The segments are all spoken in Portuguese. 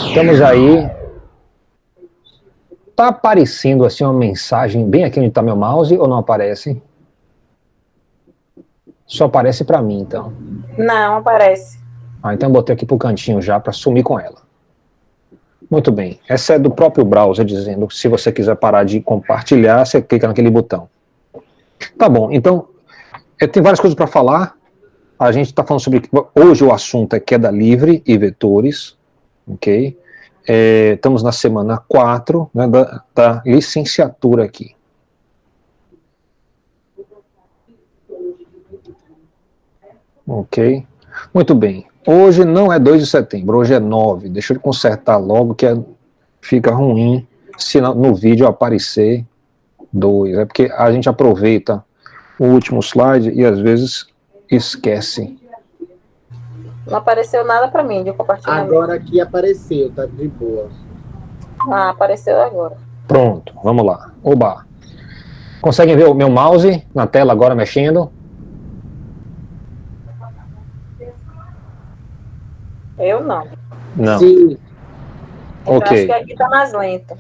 Estamos aí. Tá aparecendo assim uma mensagem bem aqui onde está meu mouse ou não aparece? Só aparece para mim, então. Não, aparece. Então eu botei aqui pro cantinho já para sumir com ela. Muito bem. Essa é do próprio browser dizendo que se você quiser parar de compartilhar, você clica naquele botão. Tá bom. Então, tem várias coisas para falar. A gente está falando sobre... Hoje o assunto é queda livre e vetores. Ok? Estamos na semana 4, né, da licenciatura aqui. Ok? Muito bem. Hoje não é 2 de setembro, hoje é 9. Deixa eu consertar logo que fica ruim se no vídeo aparecer 2. É porque a gente aproveita o último slide e às vezes esquece. Não apareceu nada para mim de compartilhamento. Agora aqui apareceu, tá de boa. Ah, apareceu agora. Pronto, vamos lá. Oba. Conseguem ver o meu mouse na tela agora mexendo? Eu não. Não. Sim. Eu acho que aqui tá mais lento.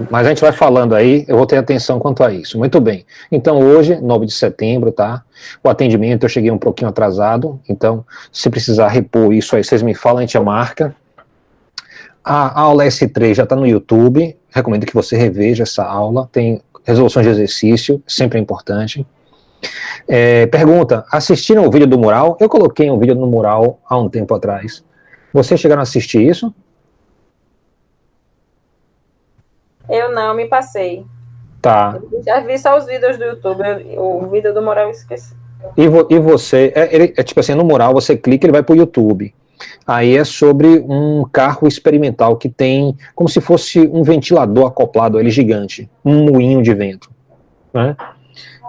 Mas a gente vai falando aí, eu vou ter atenção quanto a isso. Muito bem. Então hoje, 9 de setembro, tá? O atendimento, eu cheguei um pouquinho atrasado, então se precisar repor isso aí, vocês me falam, a gente marca. A aula S3 já está no YouTube, recomendo que você reveja essa aula, tem resoluções de exercício, sempre é importante. Pergunta, assistiram o vídeo do mural? Eu coloquei um vídeo no mural há um tempo atrás. Vocês chegaram a assistir isso? Eu não, me passei. Tá. Eu já vi só os vídeos do YouTube, o vídeo do mural eu esqueci. E você, tipo assim, no mural você clica, ele vai para o YouTube. Aí é sobre um carro experimental que tem como se fosse um ventilador acoplado a ele gigante, um moinho de vento, né?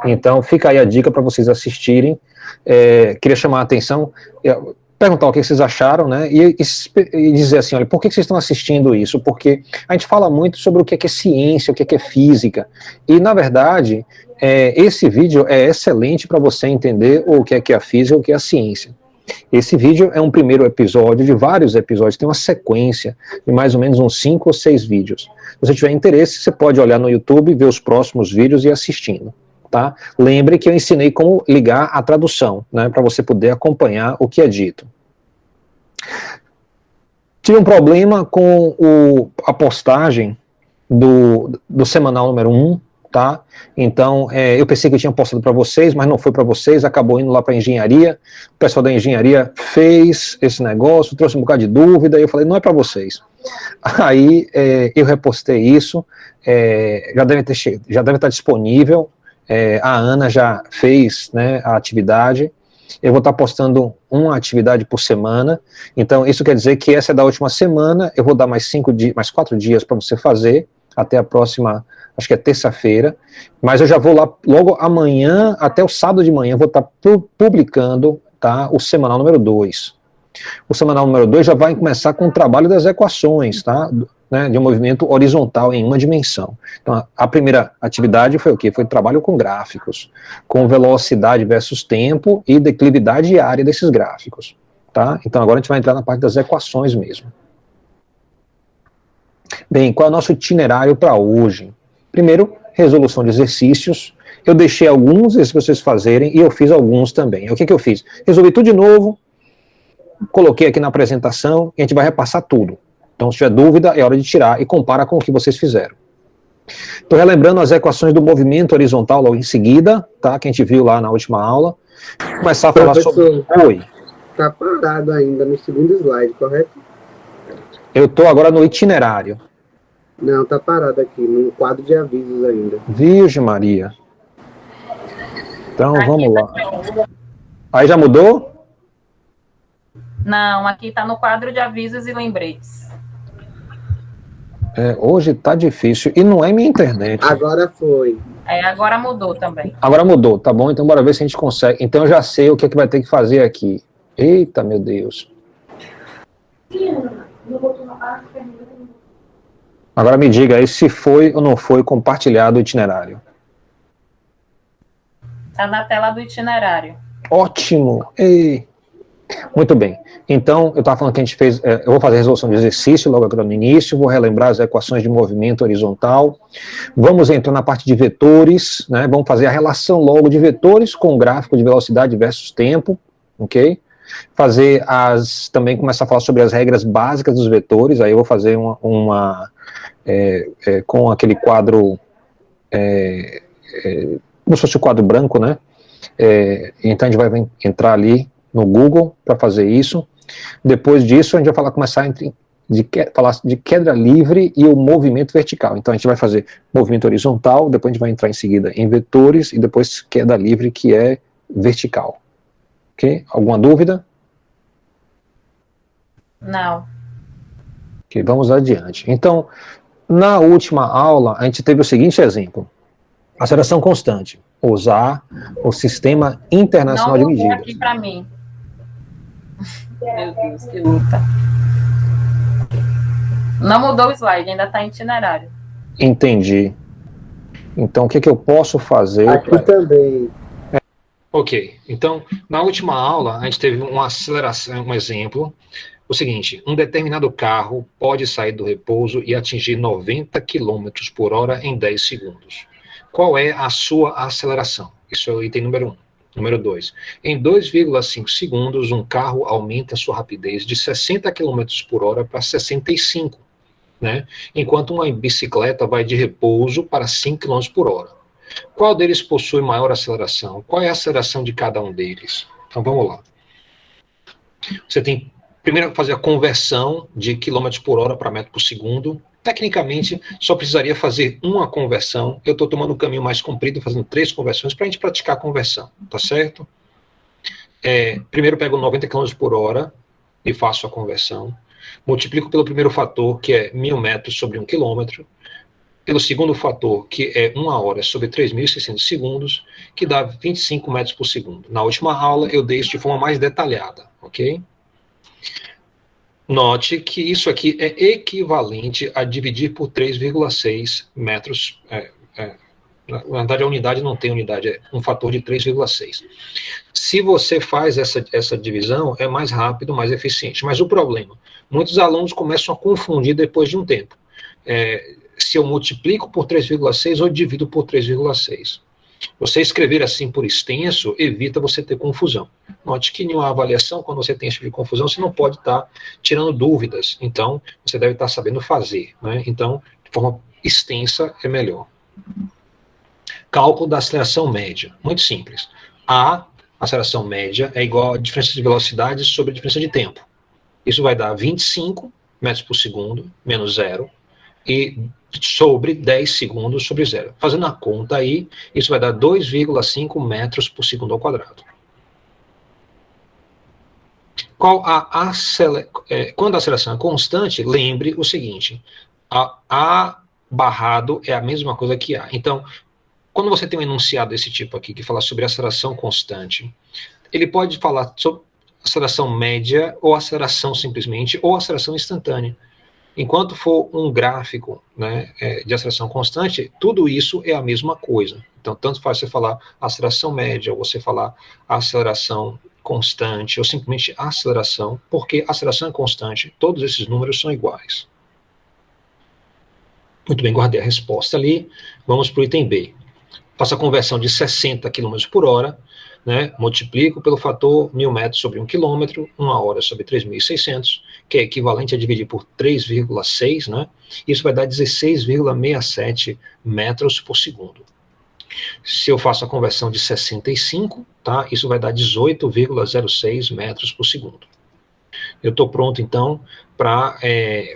Então fica aí a dica para vocês assistirem. Queria chamar a atenção, perguntar o que vocês acharam, né? E dizer assim, olha, por que vocês estão assistindo isso? Porque a gente fala muito sobre o que é ciência, o que é física, e na verdade esse vídeo é excelente para você entender o que é a física, o que é a ciência. Esse vídeo é um primeiro episódio de vários episódios, tem uma sequência de mais ou menos uns 5 ou 6 vídeos. Se você tiver interesse, você pode olhar no YouTube, ver os próximos vídeos e ir assistindo. Tá? Lembre que eu ensinei como ligar a tradução, né, para você poder acompanhar o que é dito. Tive um problema com a postagem do semanal número 1, tá? Então, eu pensei que eu tinha postado para vocês, mas não foi para vocês, acabou indo lá para a engenharia, o pessoal da engenharia fez esse negócio, trouxe um bocado de dúvida, e eu falei, não é para vocês. Aí, eu repostei isso, já deve estar disponível, a Ana já fez, né, a atividade. Eu vou estar postando uma atividade por semana, então isso quer dizer que essa é da última semana, eu vou dar mais 4 dias para você fazer, até a próxima, acho que é terça-feira, mas eu já vou lá logo amanhã, até o sábado de manhã, vou estar publicando, tá, o semanal número 2. O semanal número 2 já vai começar com o trabalho das equações, tá, né, de um movimento horizontal em uma dimensão. Então, a primeira atividade foi o quê? Foi trabalho com gráficos, com velocidade versus tempo e declividade e área desses gráficos. Tá? Então, agora a gente vai entrar na parte das equações mesmo. Bem, qual é o nosso itinerário para hoje? Primeiro, resolução de exercícios. Eu deixei alguns para vocês fazerem e eu fiz alguns também. O que eu fiz? Resolvi tudo de novo, coloquei aqui na apresentação e a gente vai repassar tudo. Então, se tiver dúvida, é hora de tirar e compara com o que vocês fizeram. Estou relembrando as equações do movimento horizontal logo em seguida, tá? Que a gente viu lá na última aula. Começar a falar sobre... Oi. Está parado ainda no segundo slide, correto? Eu estou agora no itinerário. Não, está parado aqui, no quadro de avisos ainda. Virgem Maria. Então, vamos lá. Aí já mudou? Não, aqui está no quadro de avisos e lembretes. Hoje tá difícil. E não é minha internet. Agora foi. Agora mudou também. Agora mudou, tá bom? Então bora ver se a gente consegue. Então eu já sei o que é que vai ter que fazer aqui. Eita, meu Deus. Agora me diga aí se foi ou não foi compartilhado o itinerário. Está na tela do itinerário. Ótimo! Ei. Muito bem. Então, eu estava falando que a gente fez, eu vou fazer a resolução de exercício logo agora no início, vou relembrar as equações de movimento horizontal, vamos entrar na parte de vetores, né, vamos fazer a relação logo de vetores com o gráfico de velocidade versus tempo, ok? Também começar a falar sobre as regras básicas dos vetores, aí eu vou fazer com aquele quadro, como se fosse o quadro branco, né? Então a gente vai entrar ali no Google para fazer isso. Depois disso a gente vai começar falar de queda livre e o movimento vertical. Então a gente vai fazer movimento horizontal, depois a gente vai entrar em seguida em vetores e depois queda livre, que é vertical. Ok? Alguma dúvida? Não. Ok, vamos adiante. Então, na última aula, a gente teve o seguinte exemplo. Aceleração constante. Usar o Sistema Internacional de Não mudou Medidas. aqui para mim. Meu Deus, que luta. Não mudou o slide, ainda está em itinerário. Entendi. Então, o que eu posso fazer? Aqui também. Ok. Então, na última aula, a gente teve uma aceleração, um exemplo. O seguinte, um determinado carro pode sair do repouso e atingir 90 km por hora em 10 segundos. Qual é a sua aceleração? Isso é o item número 1. Número 2. Em 2,5 segundos, um carro aumenta sua rapidez de 60 km por hora para 65, né? Enquanto uma bicicleta vai de repouso para 5 km por hora. Qual deles possui maior aceleração? Qual é a aceleração de cada um deles? Então vamos lá. Você tem primeiro que fazer a conversão de quilômetros por hora para metro por segundo. Tecnicamente, só precisaria fazer uma conversão. Eu estou tomando o caminho mais comprido, fazendo 3 conversões para a gente praticar a conversão, tá certo? Primeiro pego 90 km por hora e faço a conversão. Multiplico pelo primeiro fator, que é 1.000 metros sobre 1 quilômetro. Pelo segundo fator, que é 1 hora sobre 3.600 segundos, que dá 25 metros por segundo. Na última aula, eu dei isso de forma mais detalhada, ok? Note que isso aqui é equivalente a dividir por 3,6 metros. Na verdade, a unidade não tem unidade, é um fator de 3,6. Se você faz essa divisão, é mais rápido, mais eficiente. Mas o problema, muitos alunos começam a confundir depois de um tempo. Se eu multiplico por 3,6 ou divido por 3,6. Você escrever assim por extenso evita você ter confusão. Note que em uma avaliação, quando você tem esse tipo de confusão, você não pode estar tirando dúvidas. Então, você deve estar sabendo fazer, né? Então, de forma extensa é melhor. Cálculo da aceleração média. Muito simples. A aceleração média é igual a diferença de velocidade sobre a diferença de tempo. Isso vai dar 25 metros por segundo, menos zero, e sobre 10 segundos sobre zero. Fazendo a conta aí, isso vai dar 2,5 metros por segundo ao quadrado. Quando a aceleração é constante, lembre o seguinte, A barrado é a mesma coisa que A. Então, quando você tem um enunciado desse tipo aqui, que fala sobre aceleração constante, ele pode falar sobre aceleração média, ou aceleração simplesmente, ou aceleração instantânea. Enquanto for um gráfico, né, de aceleração constante, tudo isso é a mesma coisa. Então, tanto faz você falar aceleração média, ou você falar aceleração constante, ou simplesmente aceleração, porque aceleração é constante, todos esses números são iguais. Muito bem, guardei a resposta ali. Vamos para o item B. Faço a conversão de 60 km por hora, né, multiplico pelo fator 1.000 metros sobre 1 quilômetro, 1 hora sobre 3.600, que é equivalente a dividir por 3,6, né, isso vai dar 16,67 metros por segundo. Se eu faço a conversão de 65, tá, isso vai dar 18,06 metros por segundo. Eu estou pronto, então, para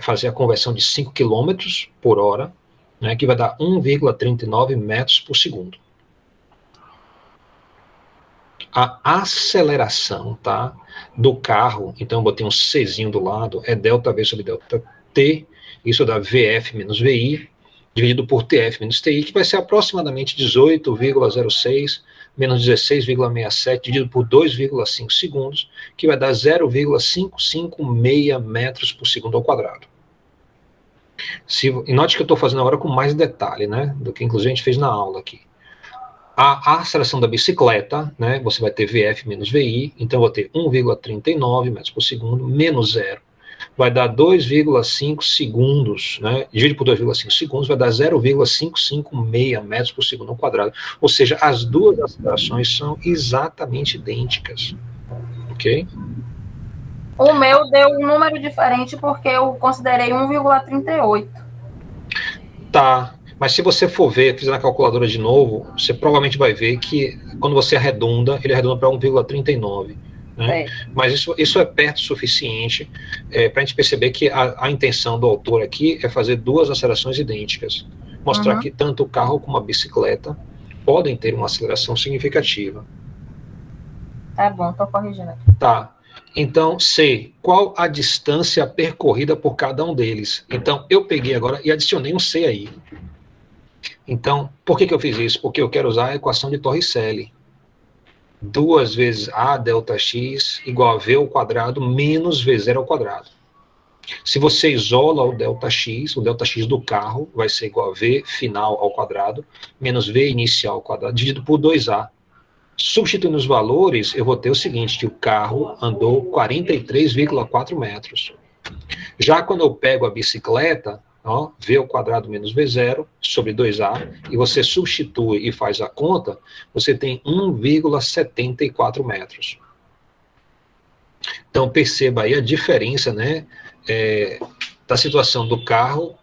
fazer a conversão de 5 km por hora, né, que vai dar 1,39 metros por segundo. A aceleração, tá, do carro, então eu botei um Czinho do lado, é delta V sobre delta T, isso dá VF menos VI, dividido por TF menos TI, que vai ser aproximadamente 18,06 menos 16,67, dividido por 2,5 segundos, que vai dar 0,556 metros por segundo ao quadrado. E note que eu estou fazendo agora com mais detalhe, né, do que inclusive a gente fez na aula aqui. A aceleração da bicicleta, né, você vai ter VF menos VI, então eu vou ter 1,39 metros por segundo menos zero. Vai dar 2,5 segundos, né? Divide por 2,5 segundos, vai dar 0,556 metros por segundo ao quadrado. Ou seja, as duas acelerações são exatamente idênticas. Ok? O meu deu um número diferente porque eu considerei 1,38. Tá, mas se você for ver, fizer na calculadora de novo, você provavelmente vai ver que quando você arredonda, ele arredonda para 1,39. Né? Mas isso é perto o suficiente para a gente perceber que a intenção do autor aqui é fazer duas acelerações idênticas. Mostrar que tanto o carro como a bicicleta podem ter uma aceleração significativa. Tá bom, tô corrigindo aqui. Tá. Então, C, qual a distância percorrida por cada um deles? Então, eu peguei agora e adicionei um C aí. Então, por que eu fiz isso? Porque eu quero usar a equação de Torricelli. 2 vezes A delta X igual a V ao quadrado menos V0 ao quadrado. Se você isola o delta X do carro vai ser igual a V final ao quadrado menos V inicial ao quadrado dividido por 2A. Substituindo os valores, eu vou ter o seguinte, que o carro andou 43,4 metros. Já quando eu pego a bicicleta, ó, V ao quadrado menos V0 sobre 2A, e você substitui e faz a conta, você tem 1,74 metros. Então perceba aí a diferença, né, da situação do carro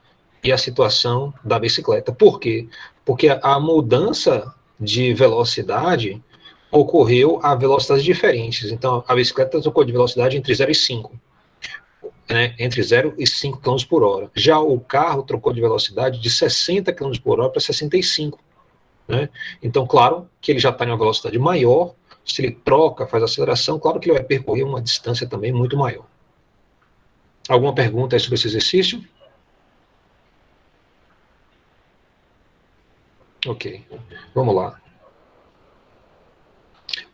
e a situação da bicicleta. Por quê? Porque a mudança de velocidade ocorreu a velocidades diferentes. Então, a bicicleta trocou de velocidade entre 0 e 5. Né, entre 0 e 5 km por hora. Já o carro trocou de velocidade de 60 km por hora para 65. Né? Então, claro que ele já está em uma velocidade maior, se ele troca, faz aceleração, claro que ele vai percorrer uma distância também muito maior. Alguma pergunta aí sobre esse exercício? Ok, vamos lá.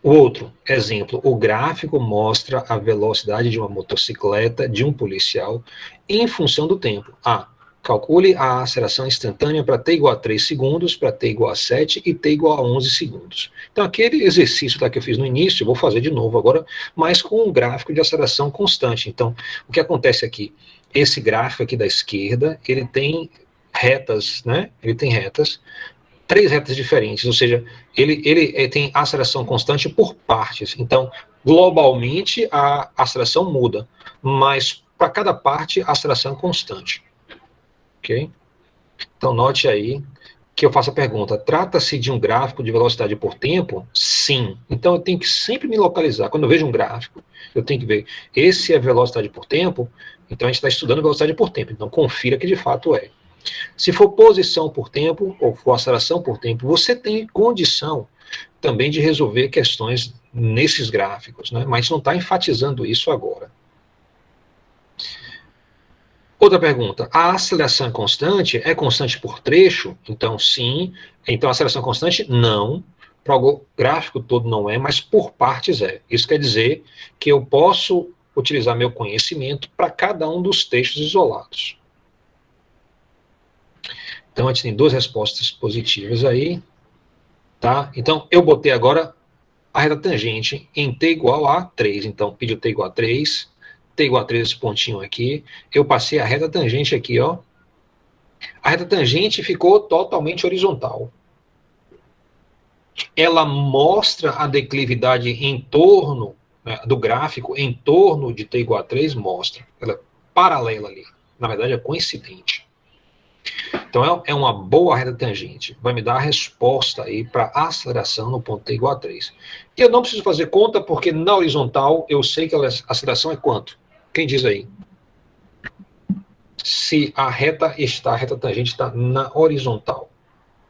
O outro exemplo, o gráfico mostra a velocidade de uma motocicleta de um policial em função do tempo. Calcule a aceleração instantânea para t igual a 3 segundos, para t igual a 7 e t igual a 11 segundos. Então, aquele exercício que eu fiz no início, eu vou fazer de novo agora, mas com um gráfico de aceleração constante. Então, o que acontece aqui? Esse gráfico aqui da esquerda, ele tem retas, né? Ele tem retas, 3 retas diferentes, ou seja, ele tem aceleração constante por partes. Então, globalmente, a aceleração muda, mas para cada parte, a aceleração é constante. Ok? Então, note aí que eu faço a pergunta, trata-se de um gráfico de velocidade por tempo? Sim. Então, eu tenho que sempre me localizar. Quando eu vejo um gráfico, eu tenho que ver, esse é velocidade por tempo, então a gente está estudando velocidade por tempo. Então, confira que de fato é. Se for posição por tempo, ou for aceleração por tempo, você tem condição também de resolver questões nesses gráficos, né? Mas a gente não está enfatizando isso agora. Outra pergunta, a aceleração é constante por trecho? Então, sim. Então, a aceleração constante? Não. Para o gráfico todo não é, mas por partes é. Isso quer dizer que eu posso utilizar meu conhecimento para cada um dos trechos isolados. Então, a gente tem 2 respostas positivas aí. Tá? Então, eu botei agora a reta tangente em t igual a 3. Então, pediu t igual a 3. T igual a 3, esse pontinho aqui, eu passei a reta tangente aqui, ó. A reta tangente ficou totalmente horizontal. Ela mostra a declividade em torno, né, do gráfico, em torno de t igual a 3, mostra. Ela é paralela ali. Na verdade, é coincidente. Então, é uma boa reta tangente. Vai me dar a resposta aí para a aceleração no ponto t igual a 3. E eu não preciso fazer conta, porque na horizontal eu sei que a aceleração é quanto? Quem diz aí? Se a reta tangente está na horizontal,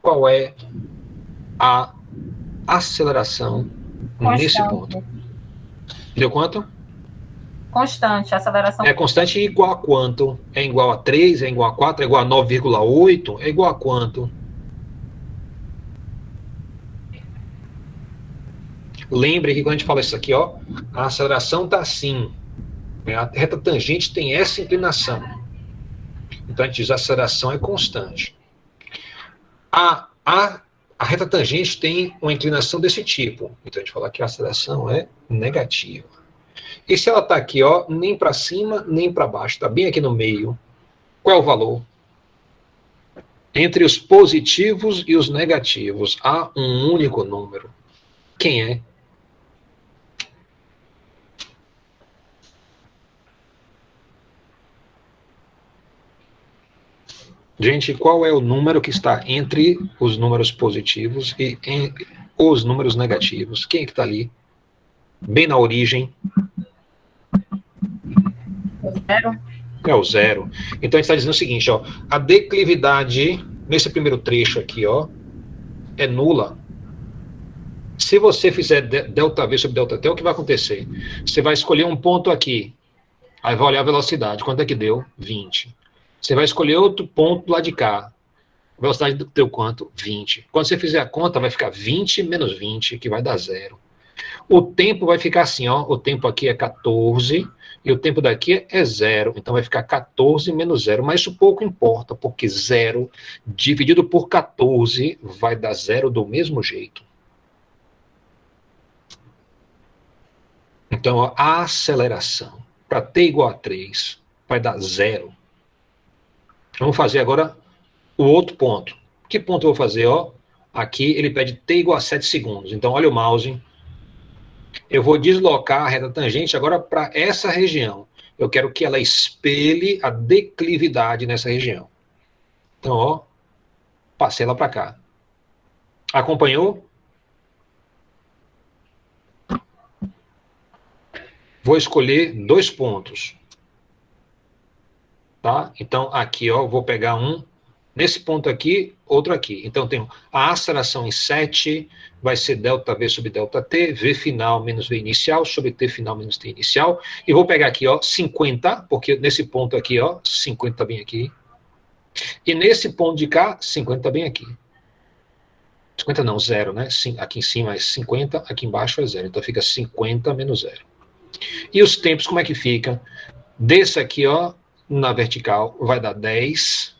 qual é a aceleração nesse ponto? Deu quanto? Constante, a aceleração. É constante igual a quanto? É igual a 3, é igual a 4, é igual a 9,8? É igual a quanto? Lembre que quando a gente fala isso aqui, ó, a aceleração está assim. A reta tangente tem essa inclinação. Então a gente diz a aceleração é constante. A A reta tangente tem uma inclinação desse tipo. Então a gente fala que a aceleração é negativa. E se ela está aqui, ó, nem para cima, nem para baixo, está bem aqui no meio, qual é o valor? Entre os positivos e os negativos, há um único número. Quem é? Gente, qual é o número que está entre os números positivos e os números negativos? Quem é que está ali? Bem na origem. Zero. É o zero. Então a gente está dizendo o seguinte, ó, a declividade nesse primeiro trecho aqui, ó, é nula. Se você fizer ΔV sobre ΔT, o que vai acontecer? Você vai escolher um ponto aqui, aí vai olhar a velocidade. Quanto é que deu? 20. Você vai escolher outro ponto lá de cá. A velocidade deu quanto? 20. Quando você fizer a conta, vai ficar 20 menos 20, que vai dar zero. O tempo vai ficar assim, ó. O tempo aqui é 14 e o tempo daqui é 0. Então vai ficar 14 menos 0. Mas isso pouco importa, porque 0 dividido por 14 vai dar 0 do mesmo jeito. Então, ó, a aceleração para t igual a 3 vai dar 0. Vamos fazer agora o outro ponto. Que ponto eu vou fazer? Ó? Aqui ele pede t igual a 7 segundos. Então, olha o mouse. Eu vou deslocar a reta tangente agora para essa região. Eu quero que ela espelhe a declividade nessa região. Então, ó, passei ela para cá. Acompanhou? Vou escolher 2 pontos. Tá? Então, aqui, ó, vou pegar um nesse ponto aqui, outro aqui. Então, tenho a aceleração em 7, vai ser ΔV sobre ΔT, V final menos V inicial, sobre T final menos T inicial. E vou pegar aqui, ó, 50, porque nesse ponto aqui, ó, 50 bem aqui. E nesse ponto de cá, 50 bem aqui. 50 não, 0, né? Aqui em cima é 50, aqui embaixo é 0. Então, fica 50 menos 0. E os tempos, como é que fica? Desse aqui, ó, na vertical, vai dar 10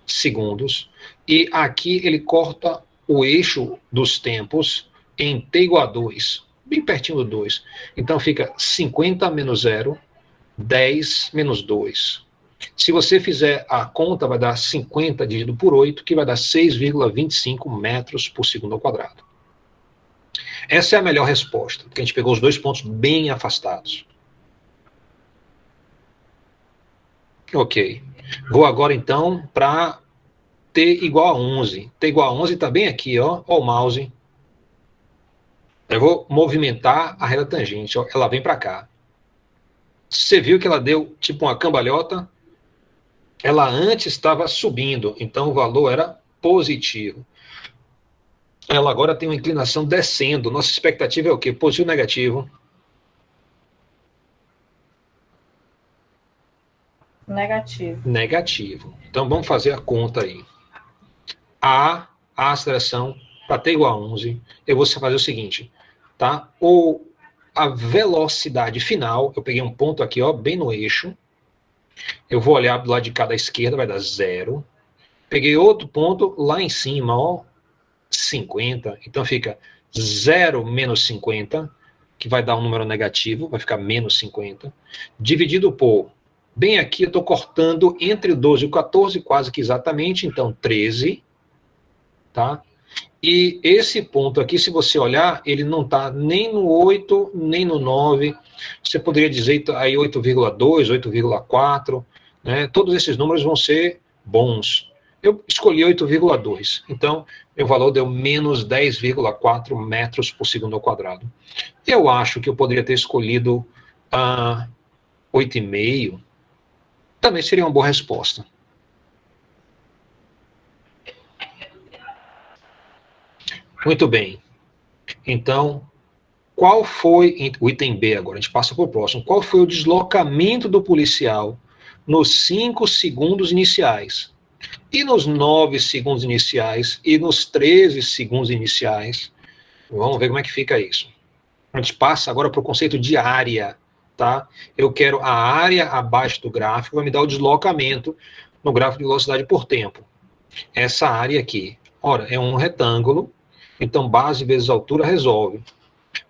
segundos. E aqui ele corta o eixo dos tempos em t igual a 2, bem pertinho do 2. Então fica 50 menos 0, 10 menos 2. Se você fizer a conta, vai dar 50 dividido por 8, que vai dar 6,25 metros por segundo ao quadrado. Essa é a melhor resposta, porque a gente pegou os 2 pontos bem afastados. Ok. Vou agora, então, para t igual a 11. t igual a 11 está bem aqui, ó. Ó o mouse. Eu vou movimentar a reta tangente, ó. Ela vem para cá. Você viu que ela deu tipo uma cambalhota? Ela antes estava subindo, então o valor era positivo. Ela agora tem uma inclinação descendo. Nossa expectativa é o quê? Positivo ou negativo? Negativo. Negativo. Então vamos fazer a conta aí. A aceleração para t igual a 11, eu vou fazer o seguinte, tá? A velocidade final, eu peguei um ponto aqui, ó, bem no eixo. Eu vou olhar do lado de cá da esquerda, vai dar 0. Peguei outro ponto lá em cima, ó, 50. Então fica 0 menos 50, que vai dar um número negativo, vai ficar menos 50, dividido por, bem aqui eu estou cortando entre o 12 e o 14, quase que exatamente, então 13, tá? E esse ponto aqui, se você olhar, ele não está nem no 8, nem no 9, você poderia dizer aí 8,2, 8,4, né? Todos esses números vão ser bons. Eu escolhi 8,2, então meu valor deu menos 10,4 metros por segundo ao quadrado. Eu acho que eu poderia ter escolhido 8,5, também seria uma boa resposta. Muito bem. Então, qual foi o item B agora? A gente passa para o próximo. Qual foi o deslocamento do policial nos 5 segundos iniciais? E nos 9 segundos iniciais? E nos 13 segundos iniciais? Vamos ver como é que fica isso. A gente passa agora para o conceito de área, tá? Eu quero a área abaixo do gráfico, vai me dar o deslocamento no gráfico de velocidade por tempo. Essa área aqui. Ora, é um retângulo, então base vezes altura resolve.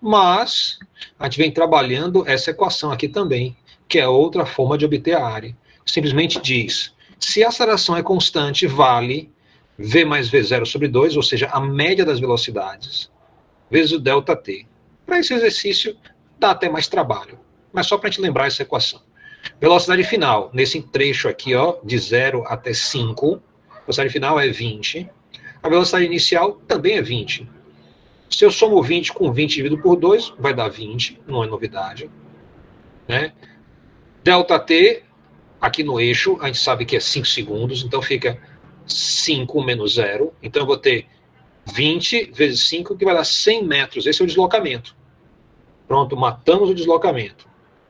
Mas a gente vem trabalhando essa equação aqui também, que é outra forma de obter a área. Simplesmente diz, se a aceleração é constante, vale V mais V0 sobre 2, ou seja, a média das velocidades, vezes o ΔT. Para esse exercício, dá até mais trabalho, mas só para a gente lembrar essa equação. Velocidade final, nesse trecho aqui, ó, de 0 até 5, a velocidade final é 20. A velocidade inicial também é 20. Se eu somo 20 com 20 dividido por 2, vai dar 20, não é novidade. Né? ΔT, aqui no eixo, a gente sabe que é 5 segundos, então fica 5 menos 0. Então eu vou ter 20 vezes 5, que vai dar 100 metros. Esse é o deslocamento. Pronto, matamos o deslocamento.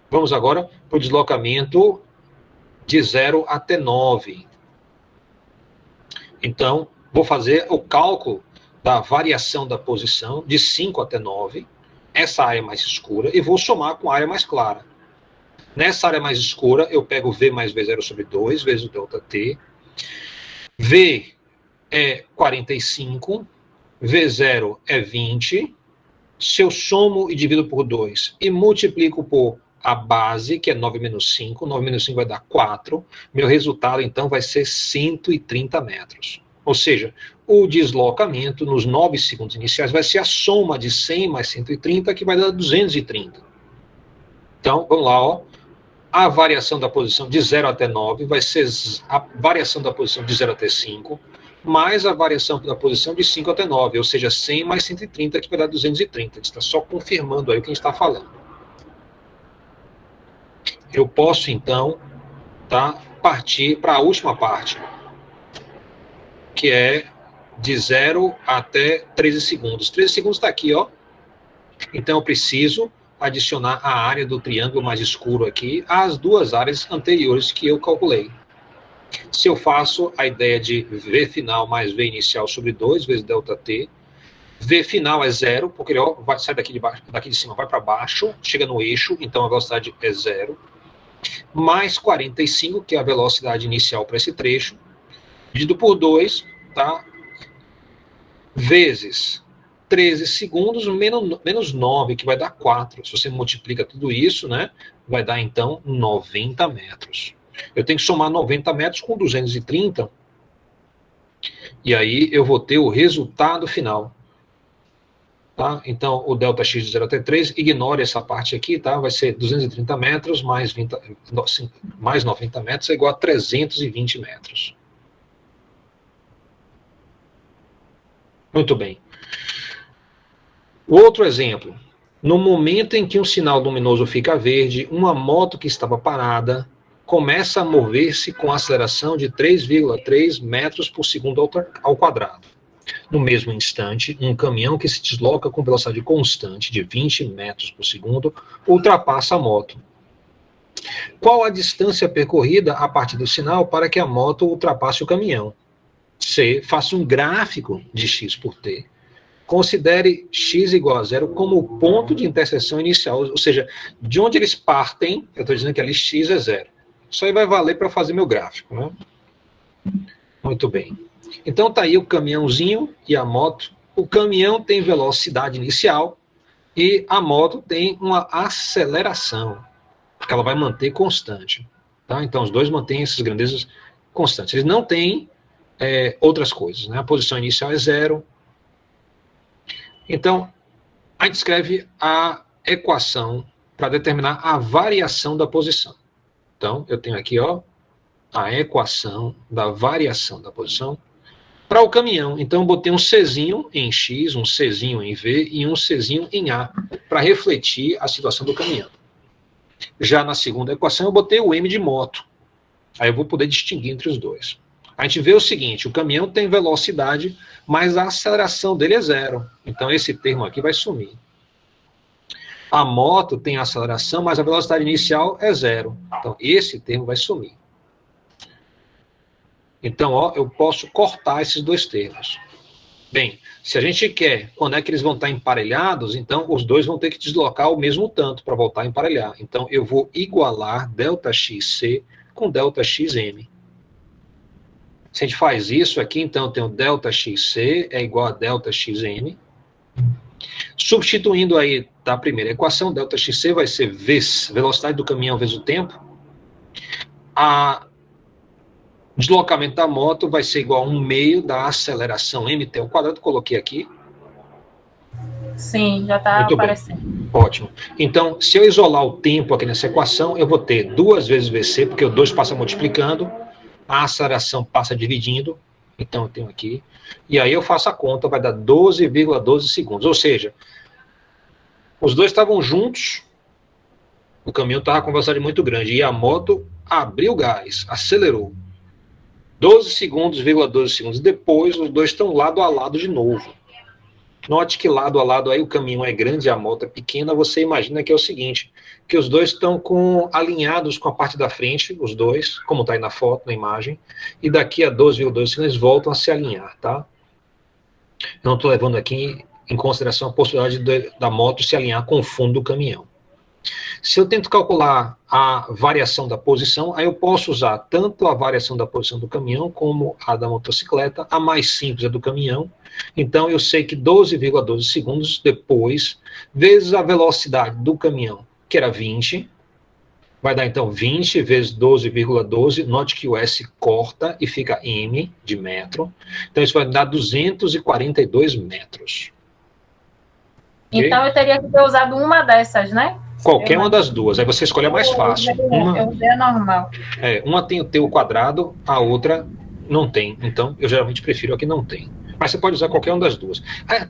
Vamos agora para o deslocamento de 0 até 9. Então, vou fazer o cálculo da variação da posição de 5 até 9, essa área mais escura, e vou somar com a área mais clara. Nessa área mais escura, eu pego V mais V0 sobre 2, vezes o ΔT. V é 45, V0 é 20. Se eu somo e divido por 2 e multiplico por a base, que é 9 menos 5, 9 menos 5 vai dar 4, meu resultado, então, vai ser 130 metros. Ou seja, o deslocamento nos 9 segundos iniciais vai ser a soma de 100 mais 130, que vai dar 230. Então, vamos lá, ó. A variação da posição de 0 até 9 vai ser a variação da posição de 0 até 5, mais a variação da posição de 5 até 9, ou seja, 100 mais 130, que vai dar 230. A gente está só confirmando aí o que a gente está falando. Eu posso, então, partir para a última parte, que é de 0 até 13 segundos. 13 segundos está aqui, ó. Então eu preciso adicionar a área do triângulo mais escuro aqui às duas áreas anteriores que eu calculei. Se eu faço a ideia de V final mais V inicial sobre 2 vezes ΔT, V final é 0, porque ele sai daqui de cima, vai para baixo, chega no eixo, então a velocidade é 0, mais 45, que é a velocidade inicial para esse trecho, dividido por 2, tá? Vezes 13 segundos menos 9, que vai dar 4. Se você multiplica tudo isso, né, vai dar, então, 90 metros. Eu tenho que somar 90 metros com 230, e aí eu vou ter o resultado final. Tá? Então, o ΔX de 0 até 3, ignore essa parte aqui, tá? Vai ser 230 metros mais 90 metros é igual a 320 metros. Muito bem. Outro exemplo. No momento em que um sinal luminoso fica verde, uma moto que estava parada começa a mover-se com aceleração de 3,3 metros por segundo ao quadrado. No mesmo instante, um caminhão que se desloca com velocidade constante de 20 metros por segundo ultrapassa a moto. Qual a distância percorrida a partir do sinal para que a moto ultrapasse o caminhão? C. Faça um gráfico de x por t. Considere x igual a 0 como o ponto de interseção inicial, ou seja, de onde eles partem, eu estou dizendo que ali x é 0. Isso aí vai valer para fazer meu gráfico, né? Muito bem. Então está aí o caminhãozinho e a moto. O caminhão tem velocidade inicial e a moto tem uma aceleração, que ela vai manter constante. Tá? Então os dois mantêm essas grandezas constantes. Eles não têm outras coisas. Né? A posição inicial é 0. Então, a gente escreve a equação para determinar a variação da posição. Então, eu tenho aqui, ó, a equação da variação da posição para o caminhão. Então, eu botei um Czinho em X, um Czinho em V e um Czinho em A, para refletir a situação do caminhão. Já na segunda equação, eu botei o M de moto. Aí eu vou poder distinguir entre os dois. A gente vê o seguinte, o caminhão tem velocidade, mas a aceleração dele é 0. Então, esse termo aqui vai sumir. A moto tem aceleração, mas a velocidade inicial é 0. Então, esse termo vai sumir. Então, ó, eu posso cortar esses dois termos. Bem, se a gente quer quando é que eles vão estar emparelhados, então os dois vão ter que deslocar o mesmo tanto para voltar a emparelhar. Então, eu vou igualar ΔXC com ΔXM. Se a gente faz isso aqui, então eu tenho ΔXC é igual a ΔXN. Substituindo aí da primeira equação, ΔXC vai ser velocidade do caminhão vezes o tempo. A deslocamento da moto vai ser igual a 1/2 da aceleração mt ao quadrado, coloquei aqui. Sim, já está aparecendo. Bem. Ótimo. Então, se eu isolar o tempo aqui nessa equação, eu vou ter 2 vezes VC, porque o 2 passa multiplicando, a aceleração passa dividindo, então eu tenho aqui, e aí eu faço a conta, vai dar 12,12 segundos, ou seja, os dois estavam juntos, o caminhão estava com velocidade muito grande, e a moto abriu o gás, acelerou. 12 segundos depois, os dois estão lado a lado de novo. Note que lado a lado aí o caminhão é grande e a moto é pequena, você imagina que é o seguinte, que os dois estão alinhados com a parte da frente, os dois, como está aí na foto, na imagem, e daqui a 12,12 segundos eles voltam a se alinhar, tá? Eu não estou levando aqui em consideração a possibilidade da moto se alinhar com o fundo do caminhão. Se eu tento calcular a variação da posição, aí eu posso usar tanto a variação da posição do caminhão como a da motocicleta. A mais simples é do caminhão. Então, eu sei que 12,12 segundos depois, vezes a velocidade do caminhão, que era 20, vai dar então 20 vezes 12,12. Note que o S corta e fica M de metro. Então, isso vai dar 242 metros. Então, eu teria que ter usado uma dessas, né? Qualquer uma das duas, aí você escolhe a mais fácil. Eu usei a normal. Uma tem o teu quadrado, a outra não tem. Então, eu geralmente prefiro a que não tem. Mas você pode usar qualquer uma das duas.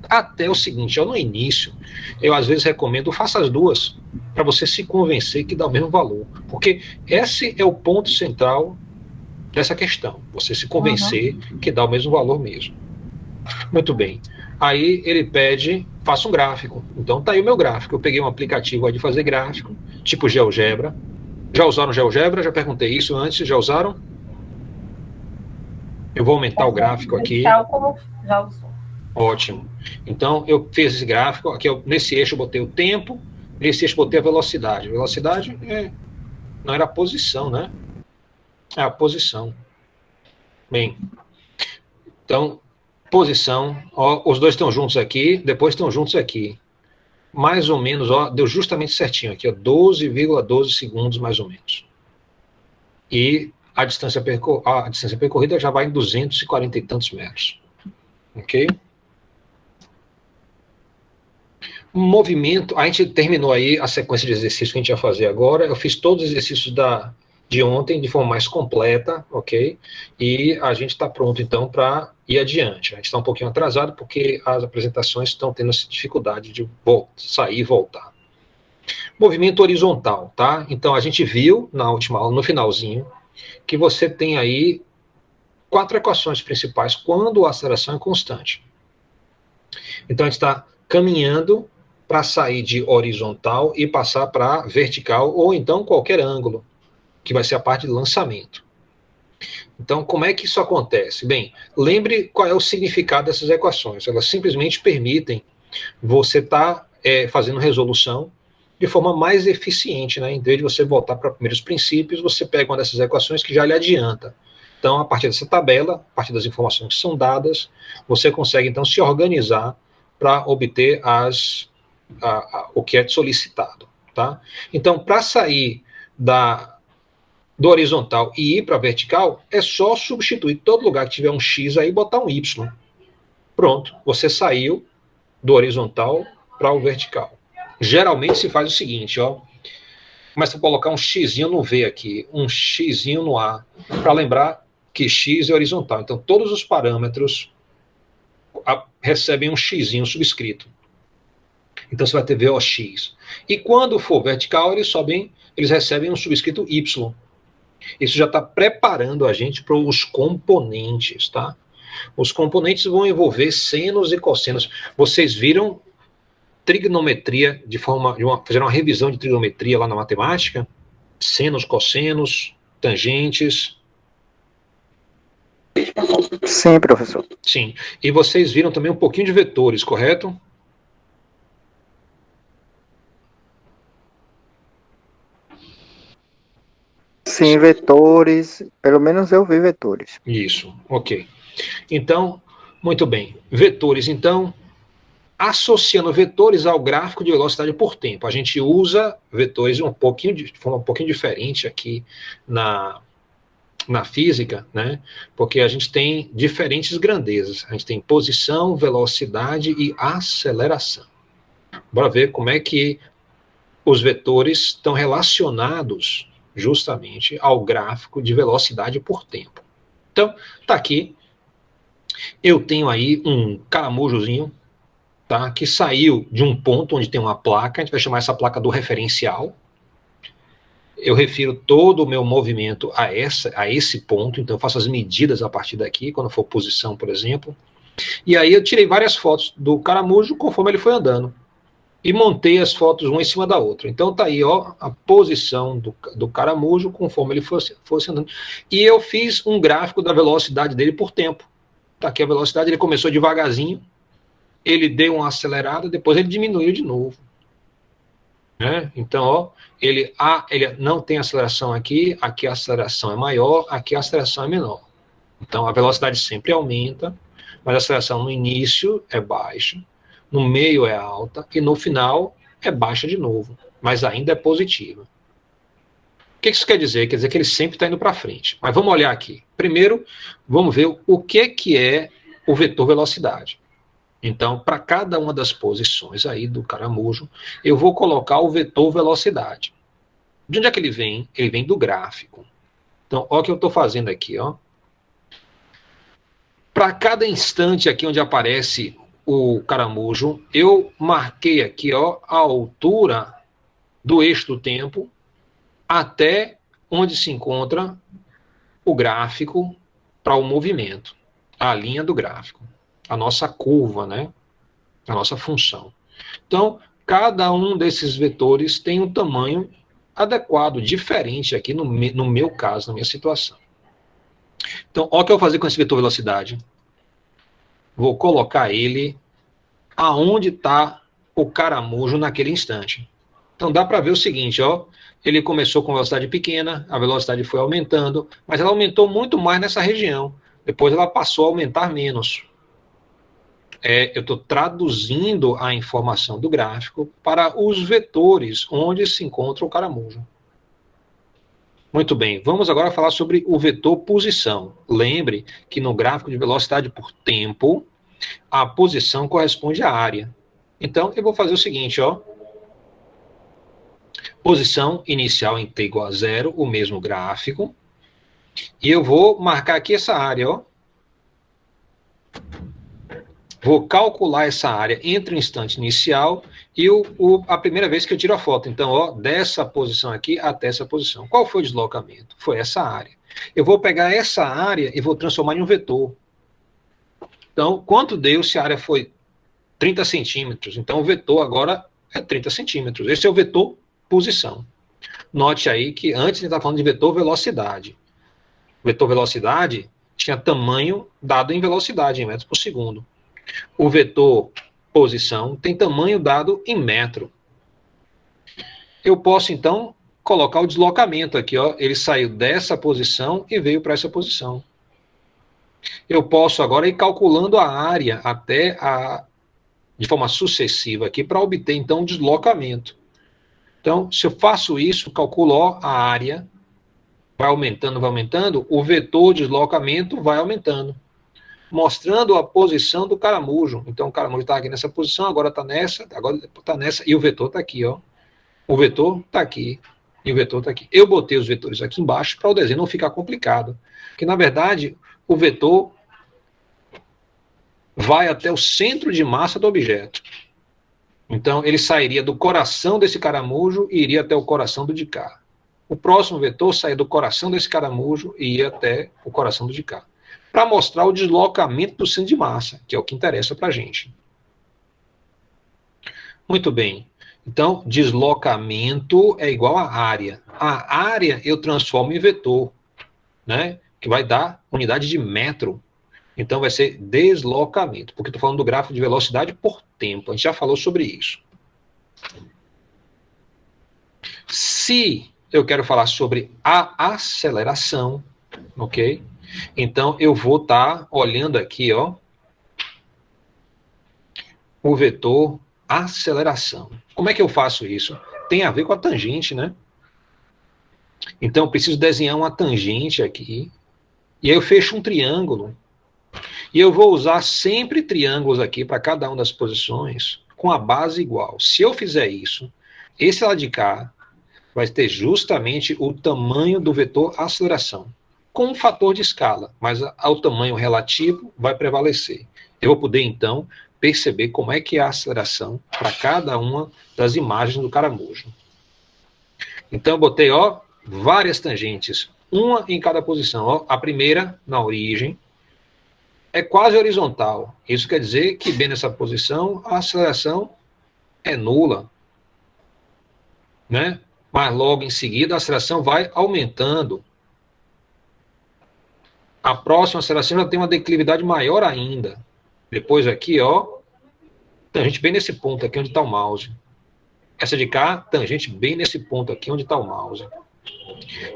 Até o seguinte, no início, eu às vezes recomendo, faça as duas, para você se convencer que dá o mesmo valor. Porque esse é o ponto central dessa questão. Você se convencer que dá o mesmo valor mesmo. Muito bem. Aí ele pede, faça um gráfico. Então tá aí o meu gráfico. Eu peguei um aplicativo aí de fazer gráfico, tipo GeoGebra. Já usaram GeoGebra? Já perguntei isso antes. Já usaram? Eu vou aumentar o gráfico aqui. Já usou. Ótimo. Então eu fiz esse gráfico. Aqui nesse eixo eu botei o tempo, nesse eixo eu botei a velocidade. Velocidade não era a posição, né? É a posição. Bem, então posição, os dois estão juntos aqui, depois estão juntos aqui. Mais ou menos, deu justamente certinho aqui, 12,12 segundos mais ou menos. E a distância percorrida já vai em 240 e tantos metros. Ok? Movimento, a gente terminou aí a sequência de exercícios que a gente ia fazer agora. Eu fiz todos os exercícios de ontem de forma mais completa, ok? E a gente está pronto, então, para ir adiante. A gente está um pouquinho atrasado porque as apresentações estão tendo essa dificuldade de sair e voltar. Movimento horizontal, tá? Então, a gente viu na última aula, no finalzinho, que você tem aí 4 equações principais quando a aceleração é constante. Então, a gente está caminhando para sair de horizontal e passar para vertical, ou então qualquer ângulo, que vai ser a parte de lançamento. Então, como é que isso acontece? Bem, lembre qual é o significado dessas equações. Elas simplesmente permitem você estar fazendo resolução de forma mais eficiente, né? Em vez de você voltar para primeiros princípios, você pega uma dessas equações que já lhe adianta. Então, a partir dessa tabela, a partir das informações que são dadas, você consegue, então, se organizar para obter o que é solicitado, tá? Então, para sair do horizontal e ir para a vertical, é só substituir todo lugar que tiver um X aí e botar um Y. Pronto, você saiu do horizontal para o vertical. Geralmente se faz o seguinte, começa a colocar um Xzinho no V aqui, um Xzinho no A, para lembrar que X é horizontal. Então, todos os parâmetros recebem um Xzinho subscrito. Então, você vai ter VOX. E quando for vertical, eles recebem um subscrito Y. Isso já está preparando a gente para os componentes, tá? Os componentes vão envolver senos e cossenos. Vocês viram trigonometria fizeram uma revisão de trigonometria lá na matemática? Senos, cossenos, tangentes. Sim, professor. Sim. E vocês viram também um pouquinho de vetores, correto? Sim, vetores. Pelo menos eu vi vetores. Isso, ok. Então, muito bem. Vetores, então, associando vetores ao gráfico de velocidade por tempo. A gente usa vetores de forma um pouquinho diferente aqui na física, né? Porque a gente tem diferentes grandezas. A gente tem posição, velocidade e aceleração. Bora ver como é que os vetores estão relacionados justamente ao gráfico de velocidade por tempo. Então, tá aqui. Eu tenho aí um caramujozinho, tá, que saiu de um ponto onde tem uma placa, a gente vai chamar essa placa do referencial. Eu refiro todo o meu movimento a esse ponto, então eu faço as medidas a partir daqui, quando for posição, por exemplo. E aí eu tirei várias fotos do caramujo conforme ele foi andando. E montei as fotos uma em cima da outra. Então tá aí, ó, a posição do caramujo conforme ele fosse andando. E eu fiz um gráfico da velocidade dele por tempo. Tá aqui a velocidade, ele começou devagarzinho, ele deu uma acelerada, depois ele diminuiu de novo. Né? Então, ó, ele não tem aceleração aqui a aceleração é maior, aqui a aceleração é menor. Então, a velocidade sempre aumenta, mas a aceleração no início é baixa, no meio é alta e no final é baixa de novo, mas ainda é positiva. O que isso quer dizer? Quer dizer que ele sempre está indo para frente. Mas vamos olhar aqui. Primeiro, vamos ver o que é o vetor velocidade. Então, para cada uma das posições aí do caramujo, eu vou colocar o vetor velocidade. De onde é que ele vem? Ele vem do gráfico. Então, olha o que eu estou fazendo aqui, ó. Para cada instante aqui onde aparece o caramujo, eu marquei aqui, ó, a altura do eixo do tempo até onde se encontra o gráfico para o movimento, a linha do gráfico, a nossa curva, né? A nossa função. Então, cada um desses vetores tem um tamanho adequado, diferente aqui no meu caso, na minha situação. Então, olha o que eu vou fazer com esse vetor velocidade. Vou colocar ele aonde está o caramujo naquele instante. Então, dá para ver o seguinte, ó. Ele começou com velocidade pequena, a velocidade foi aumentando, mas ela aumentou muito mais nessa região. Depois ela passou a aumentar menos. Eu estou traduzindo a informação do gráfico para os vetores onde se encontra o caramujo. Muito bem, vamos agora falar sobre o vetor posição. Lembre que no gráfico de velocidade por tempo, a posição corresponde à área. Então, eu vou fazer o seguinte, ó. Posição inicial em t igual a 0, o mesmo gráfico. E eu vou marcar aqui essa área, ó. Vou calcular essa área entre o instante inicial e a primeira vez que eu tiro a foto. Então, ó, dessa posição aqui até essa posição. Qual foi o deslocamento? Foi essa área. Eu vou pegar essa área e vou transformar em um vetor. Então, quanto deu se a área foi 30 centímetros? Então, o vetor agora é 30 centímetros. Esse é o vetor posição. Note aí que antes a gente estava falando de vetor velocidade. Vetor velocidade tinha tamanho dado em velocidade, em metros por segundo. O vetor posição tem tamanho dado em metro. Eu posso, então, colocar o deslocamento aqui, ó. Ele saiu dessa posição e veio para essa posição. Eu posso agora ir calculando a área de forma sucessiva aqui para obter, então, o deslocamento. Então, se eu faço isso, calculo ó, a área, vai aumentando, o vetor deslocamento vai aumentando, mostrando a posição do caramujo. Então, o caramujo está aqui nessa posição, agora está nessa, e o vetor está aqui, ó. O vetor está aqui, e o vetor está aqui. Eu botei os vetores aqui embaixo para o desenho não ficar complicado. Porque, na verdade, o vetor vai até o centro de massa do objeto. Então, ele sairia do coração desse caramujo e iria até o coração do de cá. O próximo vetor saia do coração desse caramujo e ia até o coração do de cá. Para mostrar o deslocamento do centro de massa, que é o que interessa para a gente. Muito bem. Então, deslocamento é igual a área. A área eu transformo em vetor, né? Que vai dar unidade de metro. Então, vai ser deslocamento, porque estou falando do gráfico de velocidade por tempo. A gente já falou sobre isso. Se eu quero falar sobre a aceleração, ok? Então, eu vou estar olhando aqui, ó, o vetor aceleração. Como é que eu faço isso? Tem a ver com a tangente, né? Então, eu preciso desenhar uma tangente aqui, e aí eu fecho um triângulo, e eu vou usar sempre triângulos aqui para cada uma das posições, com a base igual. Se eu fizer isso, esse lado de cá vai ter justamente o tamanho do vetor aceleração, com um fator de escala, mas o tamanho relativo vai prevalecer. Eu vou poder, então, perceber como é que é a aceleração para cada uma das imagens do caramujo. Então, eu botei, ó, várias tangentes, uma em cada posição. Ó, a primeira, na origem, é quase horizontal. Isso quer dizer que, bem nessa posição, a aceleração é nula, né? Mas logo em seguida a aceleração vai aumentando. A próxima aceleração já tem uma declividade maior ainda. Depois aqui, ó, tangente bem nesse ponto aqui onde está o mouse. Essa de cá, tangente bem nesse ponto aqui onde está o mouse.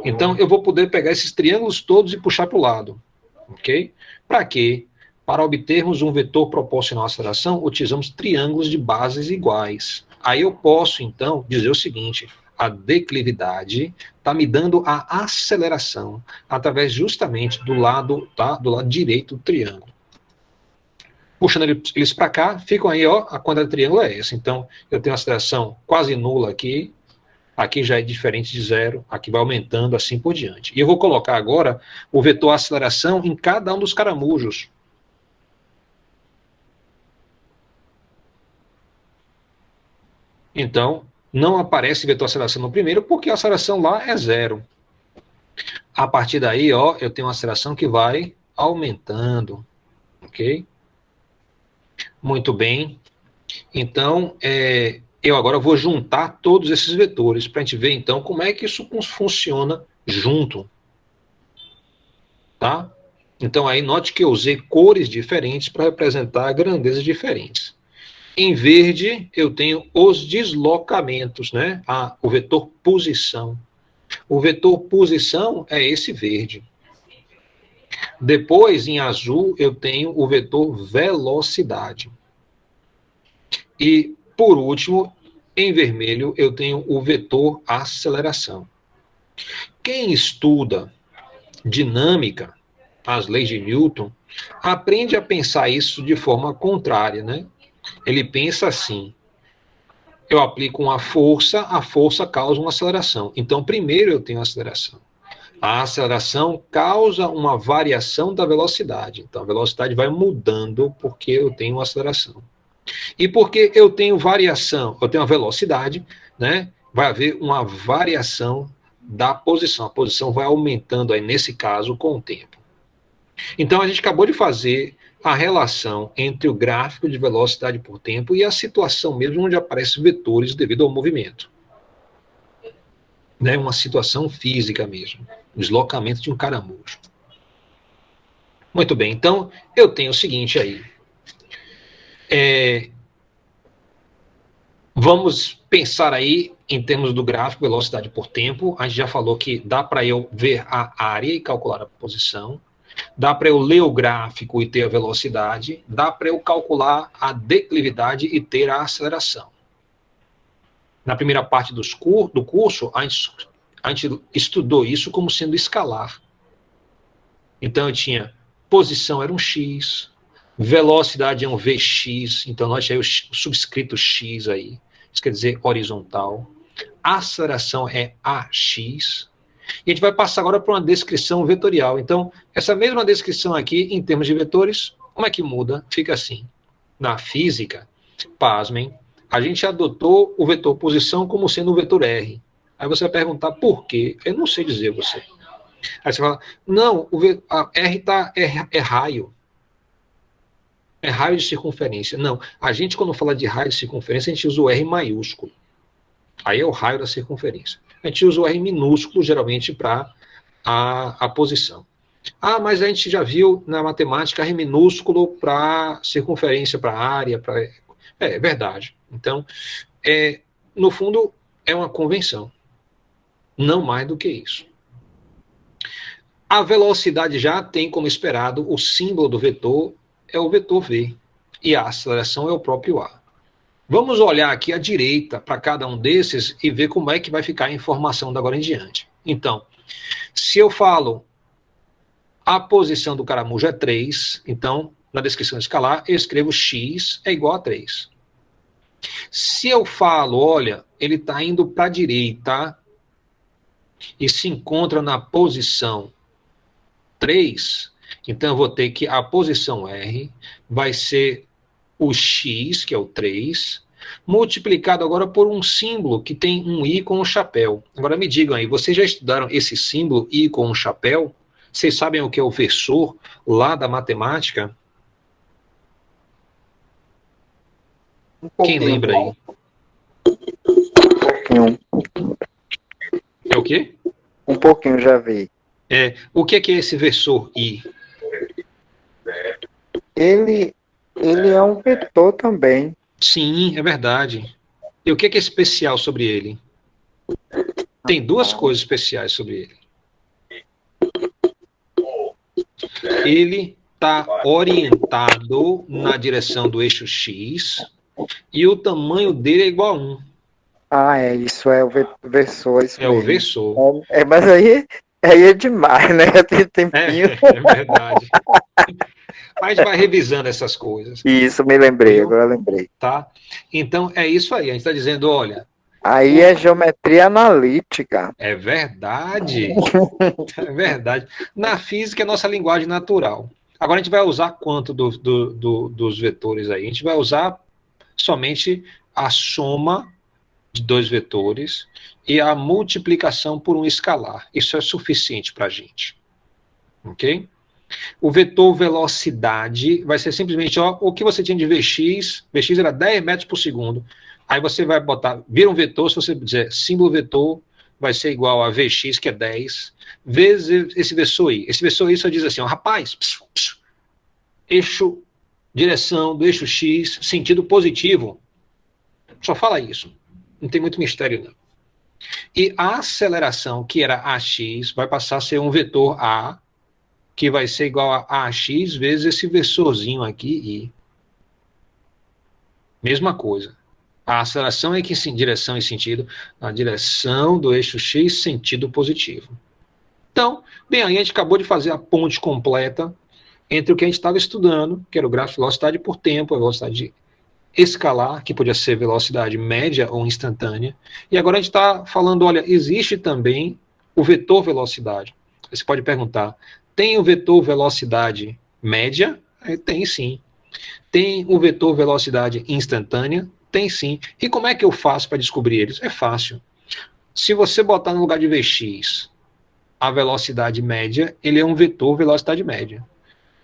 Então eu vou poder pegar esses triângulos todos e puxar para o lado. Ok? Para quê? Para obtermos um vetor proporcional à aceleração, utilizamos triângulos de bases iguais. Aí eu posso, então, dizer o seguinte: a declividade está me dando a aceleração através justamente do lado, tá, do lado direito do triângulo. Puxando eles para cá, ficam aí, ó, a quantidade de triângulo é essa. Então, eu tenho uma aceleração quase nula aqui, aqui já é diferente de zero, aqui vai aumentando assim por diante. E eu vou colocar agora o vetor aceleração em cada um dos caramujos. Então, não aparece vetor aceleração no primeiro, porque a aceleração lá é zero. A partir daí, ó, eu tenho uma aceleração que vai aumentando, ok? Muito bem. Então, eu agora vou juntar todos esses vetores, para a gente ver, então, como é que isso funciona junto. Tá? Então, aí, note que eu usei cores diferentes para representar grandezas diferentes. Em verde, eu tenho os deslocamentos, né? O vetor posição. O vetor posição é esse verde. Depois, em azul, eu tenho o vetor velocidade. E, por último, em vermelho, eu tenho o vetor aceleração. Quem estuda dinâmica, as leis de Newton, aprende a pensar isso de forma contrária, né? Ele pensa assim: eu aplico uma força, a força causa uma aceleração. Então, primeiro eu tenho a aceleração. A aceleração causa uma variação da velocidade. Então, a velocidade vai mudando porque eu tenho uma aceleração. E porque eu tenho variação, eu tenho a velocidade, né? Vai haver uma variação da posição. A posição vai aumentando aí, nesse caso, com o tempo. Então, a gente acabou de fazer a relação entre o gráfico de velocidade por tempo e a situação mesmo onde aparecem vetores devido ao movimento. Né? Uma situação física mesmo. O deslocamento de um caramujo. Muito bem, então eu tenho o seguinte aí. Vamos pensar aí em termos do gráfico velocidade por tempo. A gente já falou que dá para eu ver a área e calcular a posição. Dá para eu ler o gráfico e ter a velocidade. Dá para eu calcular a declividade e ter a aceleração. Na primeira parte do curso, a gente estudou isso como sendo escalar. Então, eu tinha posição era um x, velocidade é um vx, então nós temos o subscrito x aí. Isso quer dizer horizontal. A aceleração é ax. E a gente vai passar agora para uma descrição vetorial. Então, essa mesma descrição aqui, em termos de vetores, como é que muda? Fica assim. Na física, pasmem, a gente adotou o vetor posição como sendo o vetor R. Aí você vai perguntar por quê? Eu não sei dizer você. Aí você fala, não, a R é raio. É raio de circunferência. Não, a gente quando fala de raio de circunferência, a gente usa o R maiúsculo. Aí é o raio da circunferência. A gente usa o R minúsculo, geralmente, para a posição. Ah, mas a gente já viu na matemática R minúsculo para circunferência, para área, para... É verdade. Então, no fundo, é uma convenção. Não mais do que isso. A velocidade já tem como esperado, o símbolo do vetor é o vetor v, e a aceleração é o próprio a. Vamos olhar aqui à direita para cada um desses e ver como é que vai ficar a informação da agora em diante. Então, se eu falo a posição do caramujo é 3, então, na descrição escalar, eu escrevo x é igual a 3. Se eu falo, olha, ele está indo para a direita e se encontra na posição 3, então eu vou ter que a posição R vai ser o x, que é o 3, multiplicado agora por um símbolo que tem um i com um chapéu. Agora me digam aí, vocês já estudaram esse símbolo i com um chapéu? Vocês sabem o que é o versor lá da matemática? Quem lembra aí? Um pouquinho. É o quê? Um pouquinho já vi. O que é esse versor i? Ele é um vetor também. Sim, é verdade. E o que é especial sobre ele? Tem duas coisas especiais sobre ele. Ele está orientado na direção do eixo X e o tamanho dele é igual a 1. Ah, isso é o versor. Isso É o mesmo. versor. Mas aí é demais, né? Tem tempinho. É verdade. A gente vai revisando essas coisas. Isso, me lembrei, agora lembrei. Tá? Então, é isso aí. A gente está dizendo, olha... Aí é geometria analítica. É verdade. É verdade. Na física é nossa linguagem natural. Agora a gente vai usar quanto dos vetores aí? A gente vai usar somente a soma de dois vetores e a multiplicação por um escalar. Isso é suficiente para a gente. Ok? O vetor velocidade vai ser simplesmente o que você tinha de Vx. Vx era 10 metros por segundo. Aí você vai botar, vira um vetor, se você dizer símbolo vetor, vai ser igual a Vx, que é 10, vezes esse versor I. Esse versor I só diz assim, rapaz, eixo, direção do eixo X, sentido positivo. Só fala isso. Não tem muito mistério, não. E a aceleração, que era AX, vai passar a ser um vetor A, que vai ser igual a AX vezes esse versorzinho aqui, I. Mesma coisa. A aceleração é que em direção e sentido, na direção do eixo X, sentido positivo. Então, bem, aí a gente acabou de fazer a ponte completa entre o que a gente estava estudando, que era o gráfico de velocidade por tempo, a velocidade escalar, que podia ser velocidade média ou instantânea, e agora a gente está falando, olha, existe também o vetor velocidade. Você pode perguntar, tem o vetor velocidade média? Tem sim. Tem o vetor velocidade instantânea? Tem sim. E como é que eu faço para descobrir eles? É fácil. Se você botar no lugar de Vx a velocidade média, ele é um vetor velocidade média.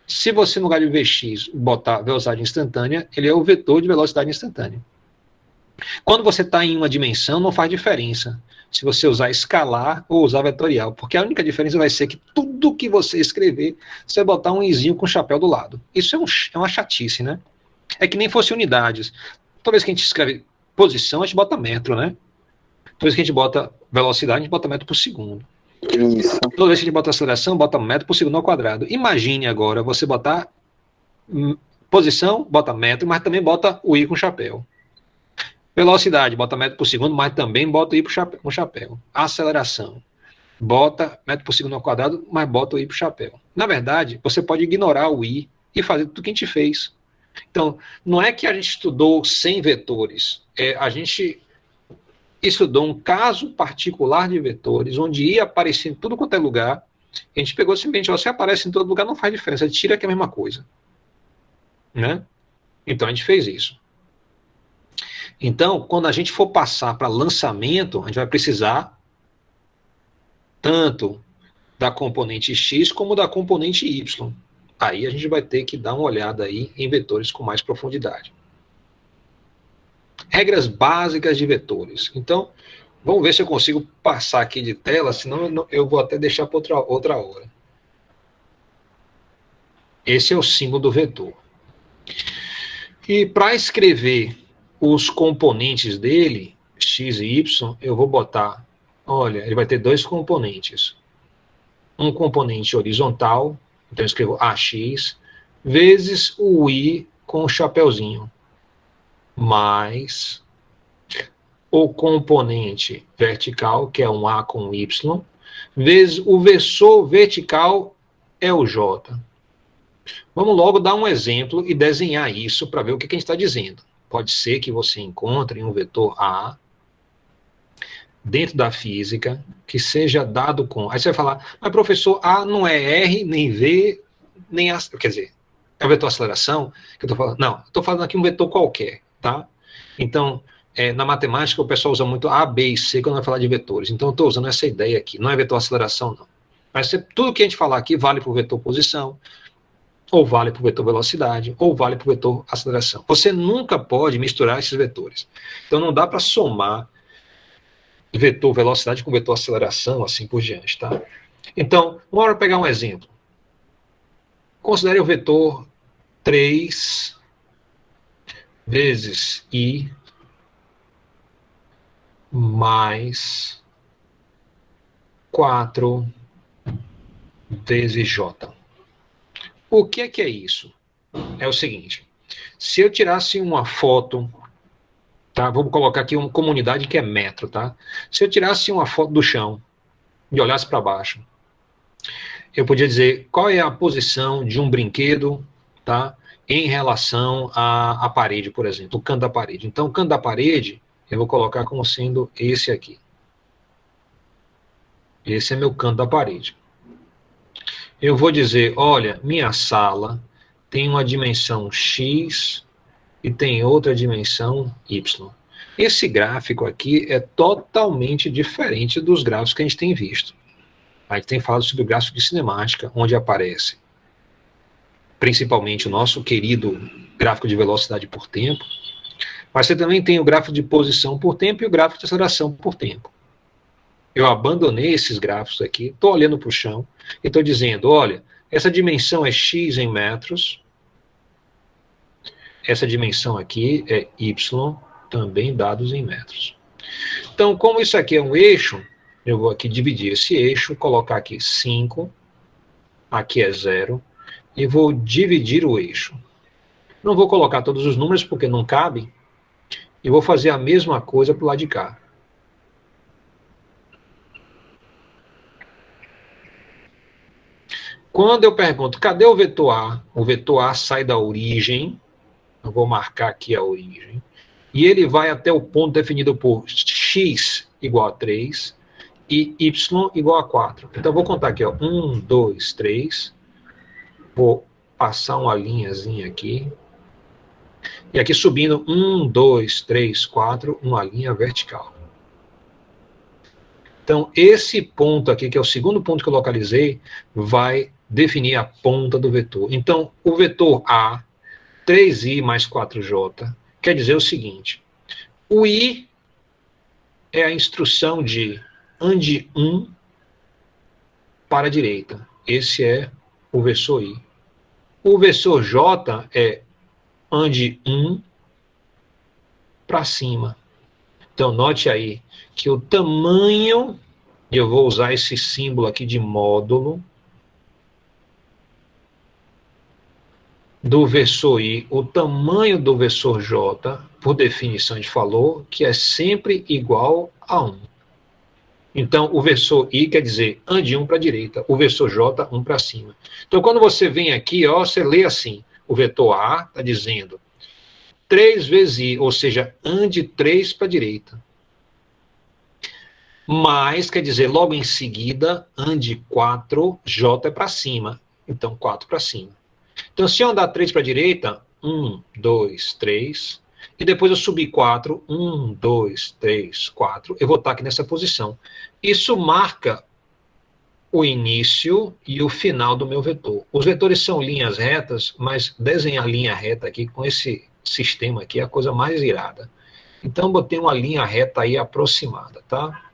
Se você no lugar de Vx botar velocidade instantânea, ele é o vetor de velocidade instantânea. Quando você está em uma dimensão, não faz diferença se você usar escalar ou usar vetorial, porque a única diferença vai ser que tudo que você escrever, você vai botar um izinho com chapéu do lado. Isso é uma chatice, né? É que nem fosse unidades. Toda vez que a gente escreve posição, a gente bota metro, né? Toda vez que a gente bota velocidade, a gente bota metro por segundo. Isso. Toda vez que a gente bota aceleração, bota metro por segundo ao quadrado. Imagine agora você botar posição, bota metro, mas também bota o i com chapéu. Velocidade, bota metro por segundo, mas também bota o i com chapéu. Aceleração, bota metro por segundo ao quadrado, mas bota o i pro chapéu. Na verdade, você pode ignorar o i e fazer tudo que a gente fez. Então, não é que a gente estudou 100 vetores, a gente estudou um caso particular de vetores, onde ia aparecer em tudo quanto é lugar, a gente pegou simplesmente, você aparece em todo lugar, não faz diferença, tira que é a mesma coisa. Né? Então, a gente fez isso. Então, quando a gente for passar para lançamento, a gente vai precisar tanto da componente X como da componente Y. Aí a gente vai ter que dar uma olhada aí em vetores com mais profundidade. Regras básicas de vetores. Então, vamos ver se eu consigo passar aqui de tela, senão eu vou até deixar para outra hora. Esse é o símbolo do vetor. E para escrever os componentes dele, x e y, eu vou botar olha, ele vai ter dois componentes. Um componente horizontal, então eu escrevo AX, vezes o I com o chapeuzinho, mais o componente vertical, que é um A com Y, vezes o versor vertical é o J. Vamos logo dar um exemplo e desenhar isso para ver o que a gente está dizendo. Pode ser que você encontre um vetor A dentro da física que seja dado com... Aí você vai falar, mas professor, A não é R, nem V, nem A... Quer dizer, é o vetor aceleração que eu estou falando? Não, estou falando aqui um vetor qualquer, tá? Então, na matemática o pessoal usa muito A, B e C quando vai falar de vetores. Então eu estou usando essa ideia aqui, não é vetor aceleração não. Mas tudo que a gente falar aqui vale para o vetor posição, ou vale para o vetor velocidade, ou vale para o vetor aceleração. Você nunca pode misturar esses vetores. Então não dá para somar vetor velocidade com vetor aceleração, assim por diante, tá? Então, bora pegar um exemplo. Considere o vetor 3 vezes I mais 4 vezes J. O que é isso? É o seguinte, se eu tirasse uma foto, tá? Vamos colocar aqui uma comunidade que é metro, tá? Se eu tirasse uma foto do chão e olhasse para baixo, eu podia dizer qual é a posição de um brinquedo, tá? Em relação à parede, por exemplo, o canto da parede. Então, o canto da parede, eu vou colocar como sendo esse aqui. Esse é meu canto da parede. Eu vou dizer, olha, minha sala tem uma dimensão X e tem outra dimensão Y. Esse gráfico aqui é totalmente diferente dos gráficos que a gente tem visto. A gente tem falado sobre o gráfico de cinemática, onde aparece principalmente o nosso querido gráfico de velocidade por tempo, mas você também tem o gráfico de posição por tempo e o gráfico de aceleração por tempo. Eu abandonei esses gráficos aqui, estou olhando para o chão e estou dizendo, olha, essa dimensão é X em metros, essa dimensão aqui é Y, também dados em metros. Então, como isso aqui é um eixo, eu vou aqui dividir esse eixo, colocar aqui 5, aqui é 0, e vou dividir o eixo. Não vou colocar todos os números porque não cabe, e vou fazer a mesma coisa para o lado de cá. Quando eu pergunto, cadê o vetor A? O vetor A sai da origem, eu vou marcar aqui a origem, e ele vai até o ponto definido por x igual a 3 e y igual a 4. Então, eu vou contar aqui, ó, 1, 2, 3, vou passar uma linhazinha aqui, e aqui subindo 1, 2, 3, 4, uma linha vertical. Então, esse ponto aqui, que é o segundo ponto que eu localizei, vai definir a ponta do vetor. Então, o vetor A, 3i mais 4j, quer dizer o seguinte, o i é a instrução de ande 1 para a direita. Esse é o versor i. O versor j é ande 1 para cima. Então, note aí que o tamanho, e eu vou usar esse símbolo aqui de módulo, do versor I, o tamanho do versor J, por definição a gente falou, que é sempre igual a 1. Então, o versor I quer dizer ande 1 para a direita, o versor J, 1 para cima. Então, quando você vem aqui, ó, você lê assim, o vetor A está dizendo 3 vezes I, ou seja, ande 3 para a direita. Mas, quer dizer, logo em seguida, ande 4, J é para cima. Então, 4 para cima. Então, se eu andar 3 para a direita, 1, 2, 3, e depois eu subir 4, 1, 2, 3, 4, eu vou estar aqui nessa posição. Isso marca o início e o final do meu vetor. Os vetores são linhas retas, mas desenhar linha reta aqui com esse sistema aqui é a coisa mais irada. Então, botei uma linha reta aí aproximada, tá?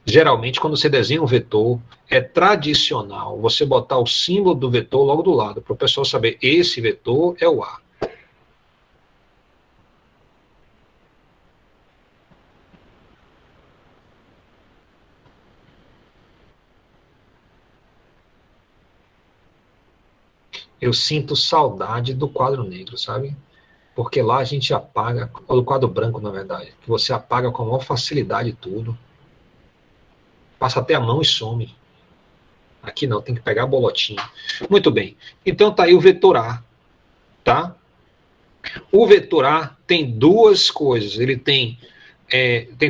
Geralmente, quando você desenha um vetor, é tradicional você botar o símbolo do vetor logo do lado, para o pessoal saber, esse vetor é o A. Eu sinto saudade do quadro negro, sabe? Porque lá a gente apaga, ou do quadro branco, na verdade, que você apaga com a maior facilidade tudo. Passa até a mão e some. Aqui não, tem que pegar a bolotinha. Muito bem. Então tá aí o vetor A, tá? O vetor A tem duas coisas. Ele tem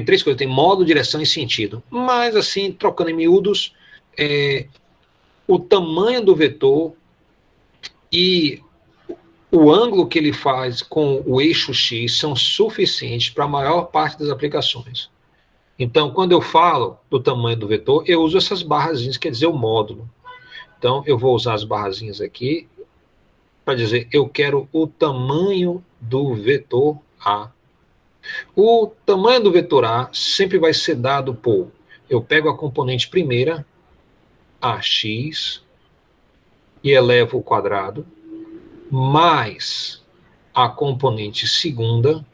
três coisas. Tem modo, direção e sentido. Mas assim, trocando em miúdos, o tamanho do vetor e o ângulo que ele faz com o eixo X são suficientes para a maior parte das aplicações. Então, quando eu falo do tamanho do vetor, eu uso essas barrazinhas, quer dizer, o módulo. Então, eu vou usar as barrazinhas aqui para dizer, eu quero o tamanho do vetor A. O tamanho do vetor A sempre vai ser dado por, eu pego a componente primeira, AX, e elevo ao quadrado, mais a componente segunda,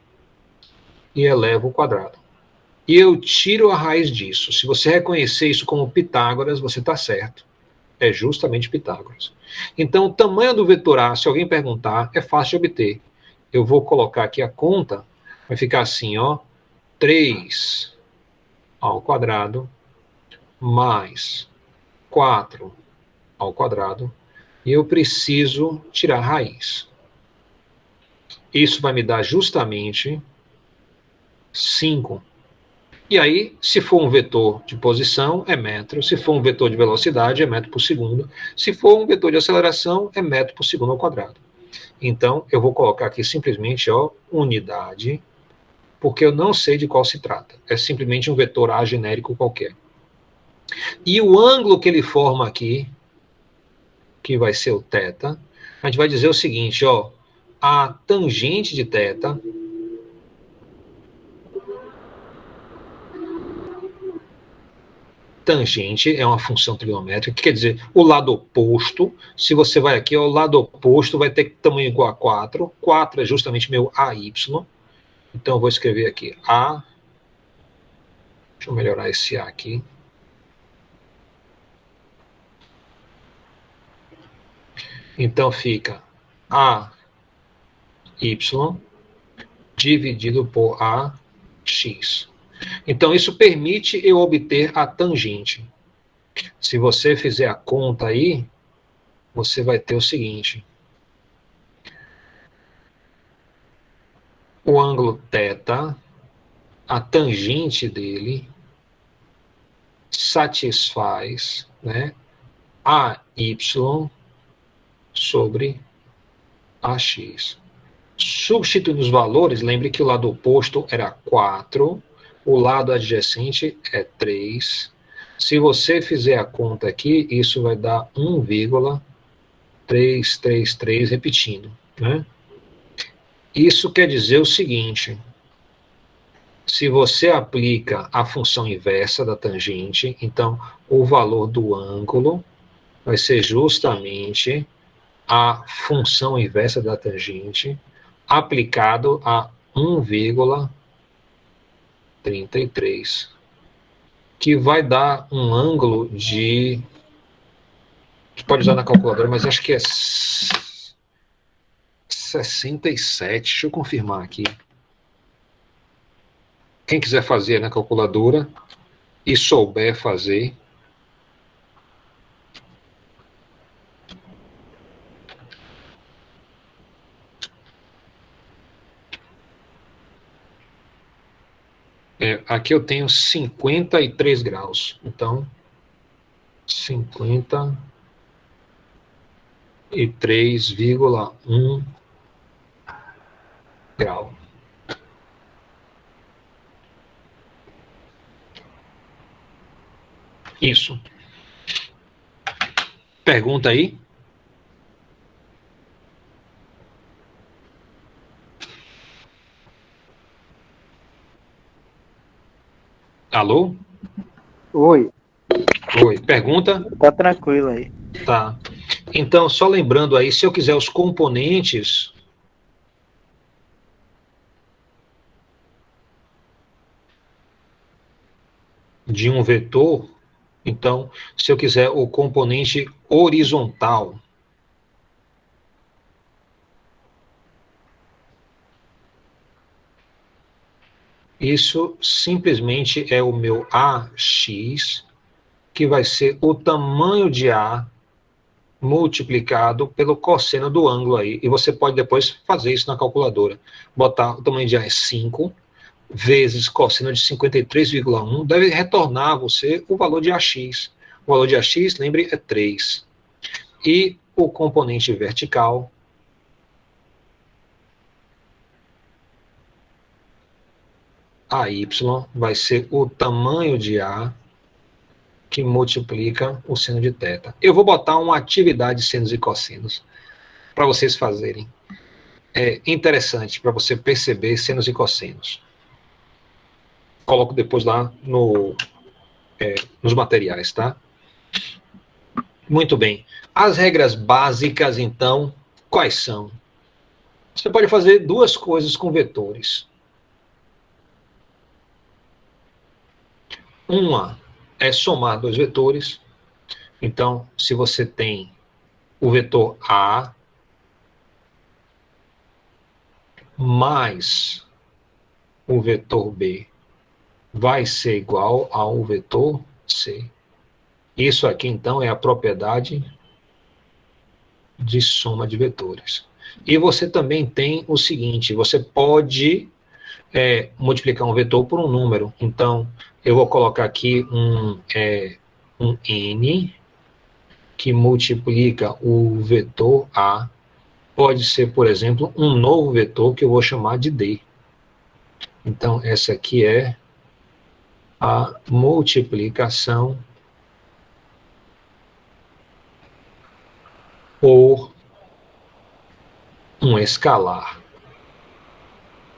e elevo ao quadrado. E eu tiro a raiz disso. Se você reconhecer isso como Pitágoras, você está certo. É justamente Pitágoras. Então, o tamanho do vetor A, se alguém perguntar, é fácil de obter. Eu vou colocar aqui a conta, vai ficar assim, ó, 3 ao quadrado mais 4 ao quadrado, e eu preciso tirar a raiz. Isso vai me dar justamente 5. E aí, se for um vetor de posição, é metro. Se for um vetor de velocidade, é metro por segundo. Se for um vetor de aceleração, é metro por segundo ao quadrado. Então, eu vou colocar aqui simplesmente, ó, unidade, porque eu não sei de qual se trata. É simplesmente um vetor A genérico qualquer. E o ângulo que ele forma aqui, que vai ser o θ, a gente vai dizer o seguinte, ó, a tangente de θ tangente é uma função trigonométrica, que quer dizer, o lado oposto, se você vai aqui, o lado oposto vai ter tamanho igual a 4, 4 é justamente meu AY, então eu vou escrever aqui A, deixa eu melhorar esse A aqui, então fica AY dividido por AX. Então isso permite eu obter a tangente. Se você fizer a conta aí, você vai ter o seguinte, o ângulo θ, a tangente dele satisfaz, né, AY sobre AX. Substituindo os valores, lembre que o lado oposto era 4, o lado adjacente é 3. Se você fizer a conta aqui, isso vai dar 1,333, repetindo, né? Isso quer dizer o seguinte, se você aplica a função inversa da tangente, então o valor do ângulo vai ser justamente a função inversa da tangente aplicado a 1,33, que vai dar um ângulo de... Você pode usar na calculadora, mas acho que é 67. Deixa eu confirmar aqui. Quem quiser fazer na calculadora e souber fazer, aqui eu tenho 53 graus, então 53,1 grau. Isso. Pergunta aí? Alô? Oi, Oi. Pergunta? tá tranquilo aí. Tá. Então, só lembrando aí, se eu quiser os componentes de um vetor, então, se eu quiser o componente horizontal, Isso simplesmente é o meu AX, que vai ser o tamanho de A multiplicado pelo cosseno do ângulo aí. E você pode depois fazer isso na calculadora. Botar o tamanho de A é 5, vezes cosseno de 53,1, deve retornar a você o valor de AX. O valor de AX, lembre, é 3. E o componente vertical AY vai ser o tamanho de A que multiplica o seno de θ. Eu vou botar uma atividade de senos e cossenos para vocês fazerem. É interessante para você perceber senos e cossenos. Coloco depois lá nos materiais, tá? Muito bem. As regras básicas, então, quais são? Você pode fazer duas coisas com vetores. Uma é somar dois vetores. Então, se você tem o vetor A mais o vetor B vai ser igual ao vetor C. Isso aqui, então, é a propriedade de soma de vetores. E você também tem o seguinte, você pode multiplicar um vetor por um número. Então, eu vou colocar aqui um N que multiplica o vetor A. Pode ser, por exemplo, um novo vetor que eu vou chamar de D. Então, essa aqui é a multiplicação por um escalar.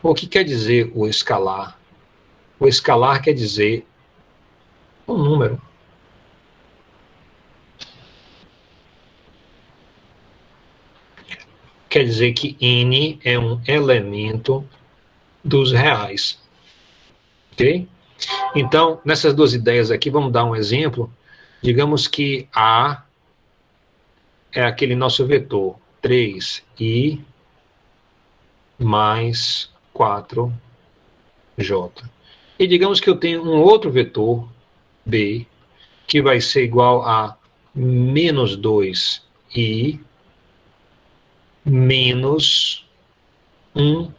O que quer dizer o escalar? O escalar quer dizer um número. Quer dizer que N é um elemento dos reais. Ok? Então, nessas duas ideias aqui, vamos dar um exemplo. Digamos que A é aquele nosso vetor 3i mais 4j. E digamos que eu tenho um outro vetor, B, que vai ser igual a menos 2i menos 1j.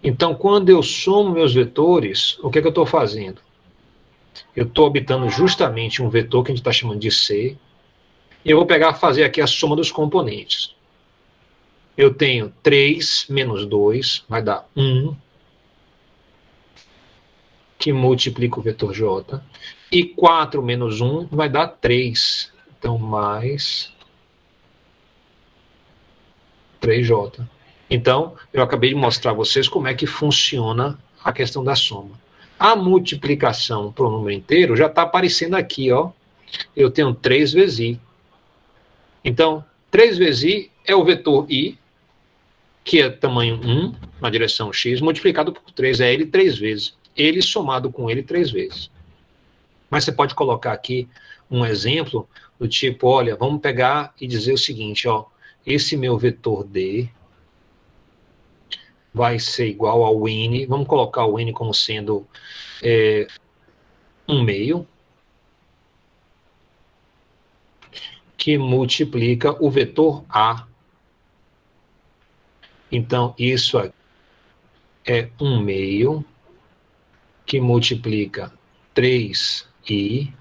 Então, quando eu somo meus vetores, o que é que eu estou fazendo? Eu estou obtendo justamente um vetor que a gente está chamando de C, e eu vou pegar e fazer aqui a soma dos componentes. Eu tenho 3 menos 2, vai dar 1, que multiplica o vetor J, e 4 menos 1 vai dar 3, então mais 3J. Então, eu acabei de mostrar a vocês como é que funciona a questão da soma. A multiplicação para o número inteiro já está aparecendo aqui, ó. Eu tenho 3 vezes i. Então, 3 vezes i é o vetor i, que é tamanho 1, na direção x, multiplicado por 3, é ele 3 vezes. Ele somado com ele 3 vezes. Mas você pode colocar aqui um exemplo do tipo, olha, vamos pegar e dizer o seguinte, ó, esse meu vetor d vai ser igual ao n, vamos colocar o n como sendo 1/2, que multiplica o vetor a. Então, isso aqui é 1/2, que multiplica 3i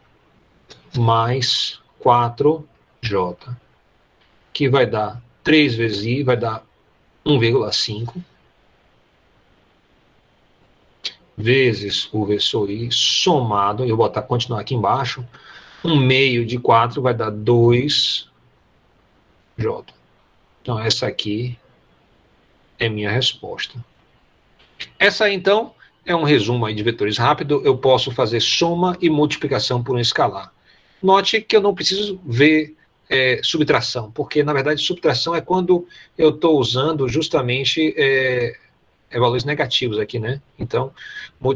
mais 4j, que vai dar 3 vezes i, vai dar 1,5, vezes o vetor i, somado, eu vou continuar aqui embaixo, 1/2 de 4 vai dar 2j. Então, essa aqui é minha resposta. Essa aí, então, é um resumo aí de vetores rápido. Eu posso fazer soma e multiplicação por um escalar. Note que eu não preciso ver subtração, porque, na verdade, subtração é quando eu estou usando justamente valores negativos aqui, né? Então,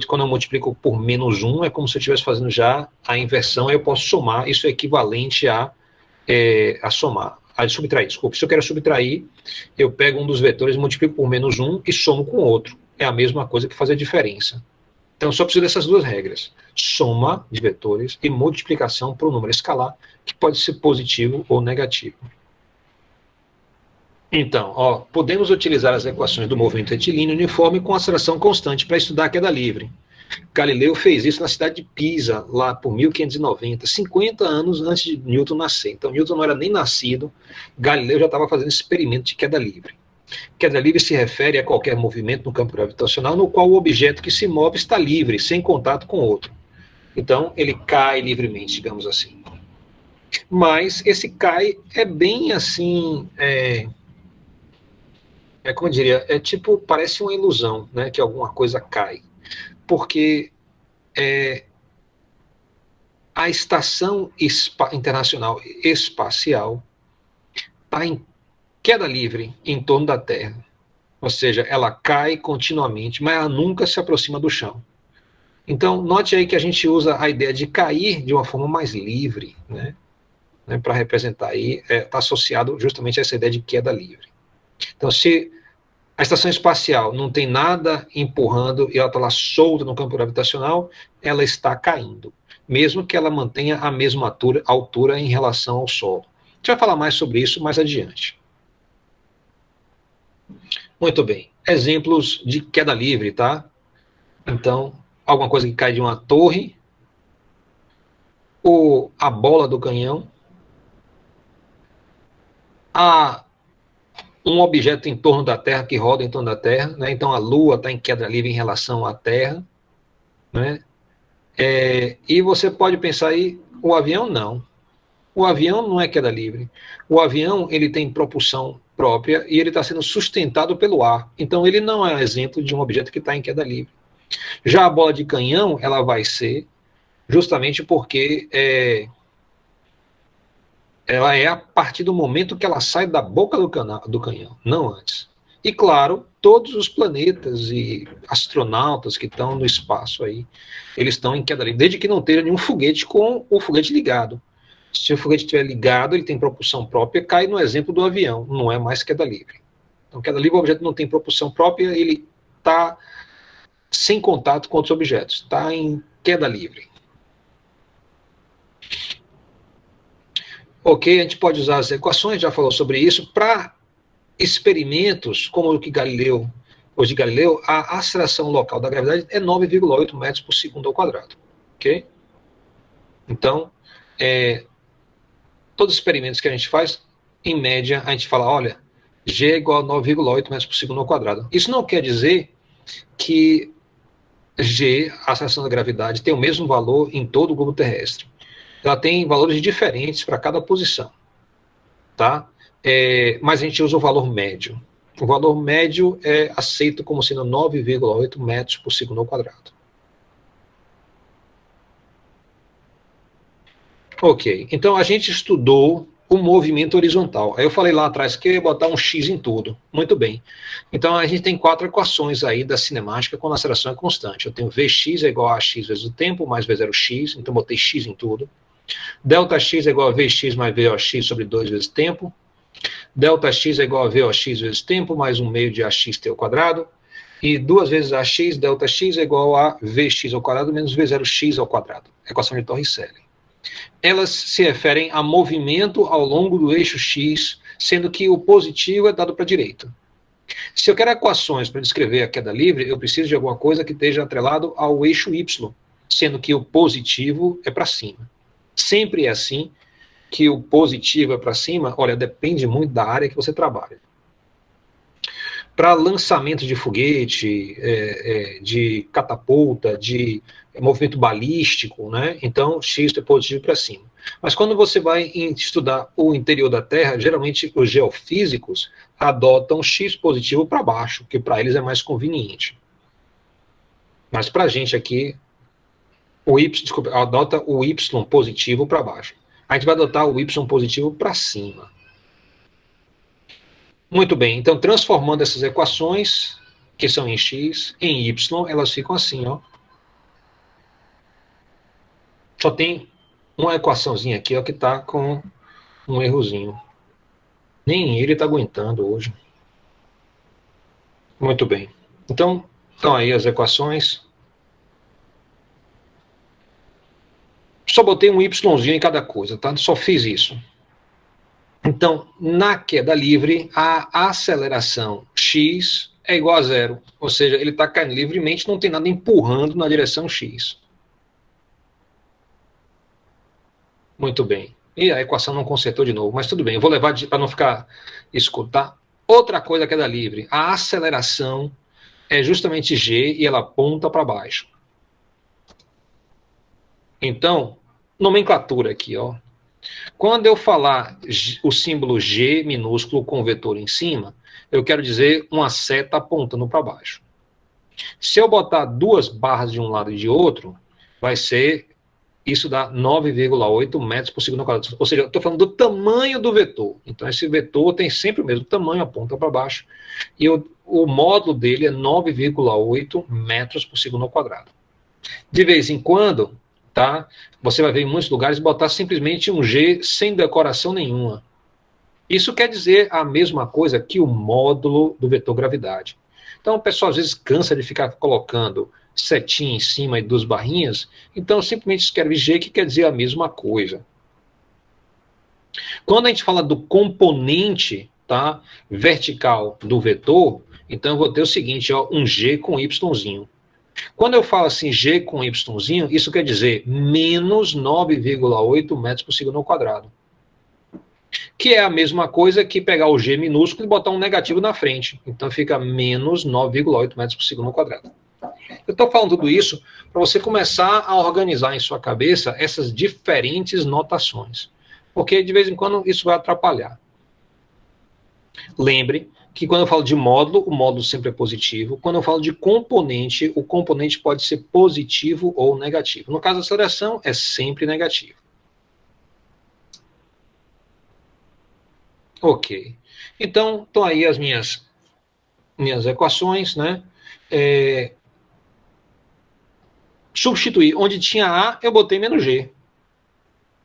quando eu multiplico por menos 1, é como se eu estivesse fazendo já a inversão, aí eu posso somar, isso é equivalente a somar. subtrair, desculpe. Se eu quero subtrair, eu pego um dos vetores, multiplico por menos 1 e somo com o outro. É a mesma coisa que fazer diferença. Então, só preciso dessas duas regras. Soma de vetores e multiplicação por um número escalar, que pode ser positivo ou negativo. Então, podemos utilizar as equações do movimento retilíneo uniforme com aceleração constante para estudar a queda livre. Galileu fez isso na cidade de Pisa, lá por 1590, 50 anos antes de Newton nascer. Então, Newton não era nem nascido, Galileu já estava fazendo experimento de queda livre. Queda livre se refere a qualquer movimento no campo gravitacional no qual o objeto que se move está livre, sem contato com o outro. Então, ele cai livremente, digamos assim. Mas esse cai é bem assim... como eu diria, tipo, parece uma ilusão, né, que alguma coisa cai. Porque a Estação Internacional Espacial está em queda livre em torno da Terra. Ou seja, ela cai continuamente, mas ela nunca se aproxima do chão. Então, note aí que a gente usa a ideia de cair de uma forma mais livre, né, para representar aí, está associado justamente a essa ideia de queda livre. Então, se a estação espacial não tem nada empurrando e ela está lá solta no campo gravitacional, ela está caindo, mesmo que ela mantenha a mesma altura em relação ao Sol. A gente vai falar mais sobre isso mais adiante. Muito bem. Exemplos de queda livre, tá? Então, alguma coisa que cai de uma torre, ou a bola do canhão, um objeto em torno da Terra, que roda em torno da Terra, né? Então a Lua está em queda livre em relação à Terra, né? E você pode pensar aí, o avião não. O avião não é queda livre. O avião, ele tem propulsão própria e ele está sendo sustentado pelo ar. Então ele não é um exemplo de um objeto que está em queda livre. Já a bola de canhão, ela vai ser justamente porque ela é a partir do momento que ela sai da boca do canhão, não antes. E claro, todos os planetas e astronautas que estão no espaço aí, eles estão em queda livre, desde que não tenha nenhum foguete com o foguete ligado. Se o foguete estiver ligado, ele tem propulsão própria, cai no exemplo do avião, não é mais queda livre. Então, queda livre, o objeto não tem propulsão própria, ele está sem contato com outros objetos, está em queda livre. Ok, a gente pode usar as equações, já falou sobre isso, para experimentos como o de Galileu, a aceleração local da gravidade é 9,8 metros por segundo ao quadrado. Ok? Então, todos os experimentos que a gente faz, em média, a gente fala, olha, G é igual a 9,8 metros por segundo ao quadrado. Isso não quer dizer que G, a aceleração da gravidade, tem o mesmo valor em todo o globo terrestre. Ela tem valores diferentes para cada posição, tá? Mas a gente usa o valor médio. O valor médio é aceito como sendo 9,8 metros por segundo ao quadrado. Ok, então a gente estudou o movimento horizontal. Aí eu falei lá atrás que eu ia botar um X em tudo. Muito bem. Então a gente tem 4 equações aí da cinemática quando a aceleração é constante. Eu tenho Vx é igual a x vezes o tempo, mais V0x, então botei X em tudo. Delta x é igual a Vx mais Vox sobre 2 vezes tempo. Delta x é igual a Vox vezes tempo, mais 1 meio de AXT ao quadrado. E 2 vezes AX, delta x é igual a Vx ao quadrado menos V0x ao quadrado. Equação de Torricelli. Elas se referem a movimento ao longo do eixo x, sendo que o positivo é dado para a direita. Se eu quero equações para descrever a queda livre, eu preciso de alguma coisa que esteja atrelado ao eixo y, sendo que o positivo é para cima. Sempre é assim, que o positivo é para cima, olha, depende muito da área que você trabalha. Para lançamento de foguete, de catapulta, de movimento balístico, né? Então x é positivo para cima. Mas quando você vai estudar o interior da Terra, geralmente os geofísicos adotam x positivo para baixo, que para eles é mais conveniente. Mas para a gente aqui, adota o y positivo para baixo. A gente vai adotar o y positivo para cima. Muito bem, então transformando essas equações, que são em x, em y, elas ficam assim, ó. Só tem uma equaçãozinha aqui, ó, que está com um errozinho. Nem ele está aguentando hoje. Muito bem. Então, estão aí as equações. Só botei um yzinho em cada coisa, tá? Só fiz isso. Então, na queda livre, a aceleração x é igual a zero. Ou seja, ele está caindo livremente, não tem nada empurrando na direção x. Muito bem. E a equação não consertou de novo, mas tudo bem. Eu vou levar para não ficar escuro, tá? Outra coisa queda livre. A aceleração é justamente g e ela aponta para baixo. Então, nomenclatura aqui, ó. Quando eu falar o símbolo G minúsculo com o vetor em cima, eu quero dizer uma seta apontando para baixo. Se eu botar duas barras de um lado e de outro, vai ser, isso dá 9,8 metros por segundo ao quadrado. Ou seja, eu estou falando do tamanho do vetor. Então, esse vetor tem sempre o mesmo tamanho, aponta para baixo, e o módulo dele é 9,8 metros por segundo ao quadrado. De vez em quando, tá? Você vai ver em muitos lugares botar simplesmente um G sem decoração nenhuma. Isso quer dizer a mesma coisa que o módulo do vetor gravidade. Então, o pessoal às vezes cansa de ficar colocando setinha em cima e duas barrinhas, então simplesmente escreve G, que quer dizer a mesma coisa. Quando a gente fala do componente, tá, vertical do vetor, então eu vou ter o seguinte, ó, um G com Yzinho. Quando eu falo assim, G com Yzinho, isso quer dizer menos 9,8 metros por segundo ao quadrado. Que é a mesma coisa que pegar o G minúsculo e botar um negativo na frente. Então fica menos 9,8 metros por segundo ao quadrado. Eu estou falando tudo isso para você começar a organizar em sua cabeça essas diferentes notações. Porque de vez em quando isso vai atrapalhar. Lembre que quando eu falo de módulo, o módulo sempre é positivo. Quando eu falo de componente, o componente pode ser positivo ou negativo. No caso da aceleração, é sempre negativo. Ok. Então, estão aí as minhas equações, né? Substituir. Onde tinha A, eu botei menos G.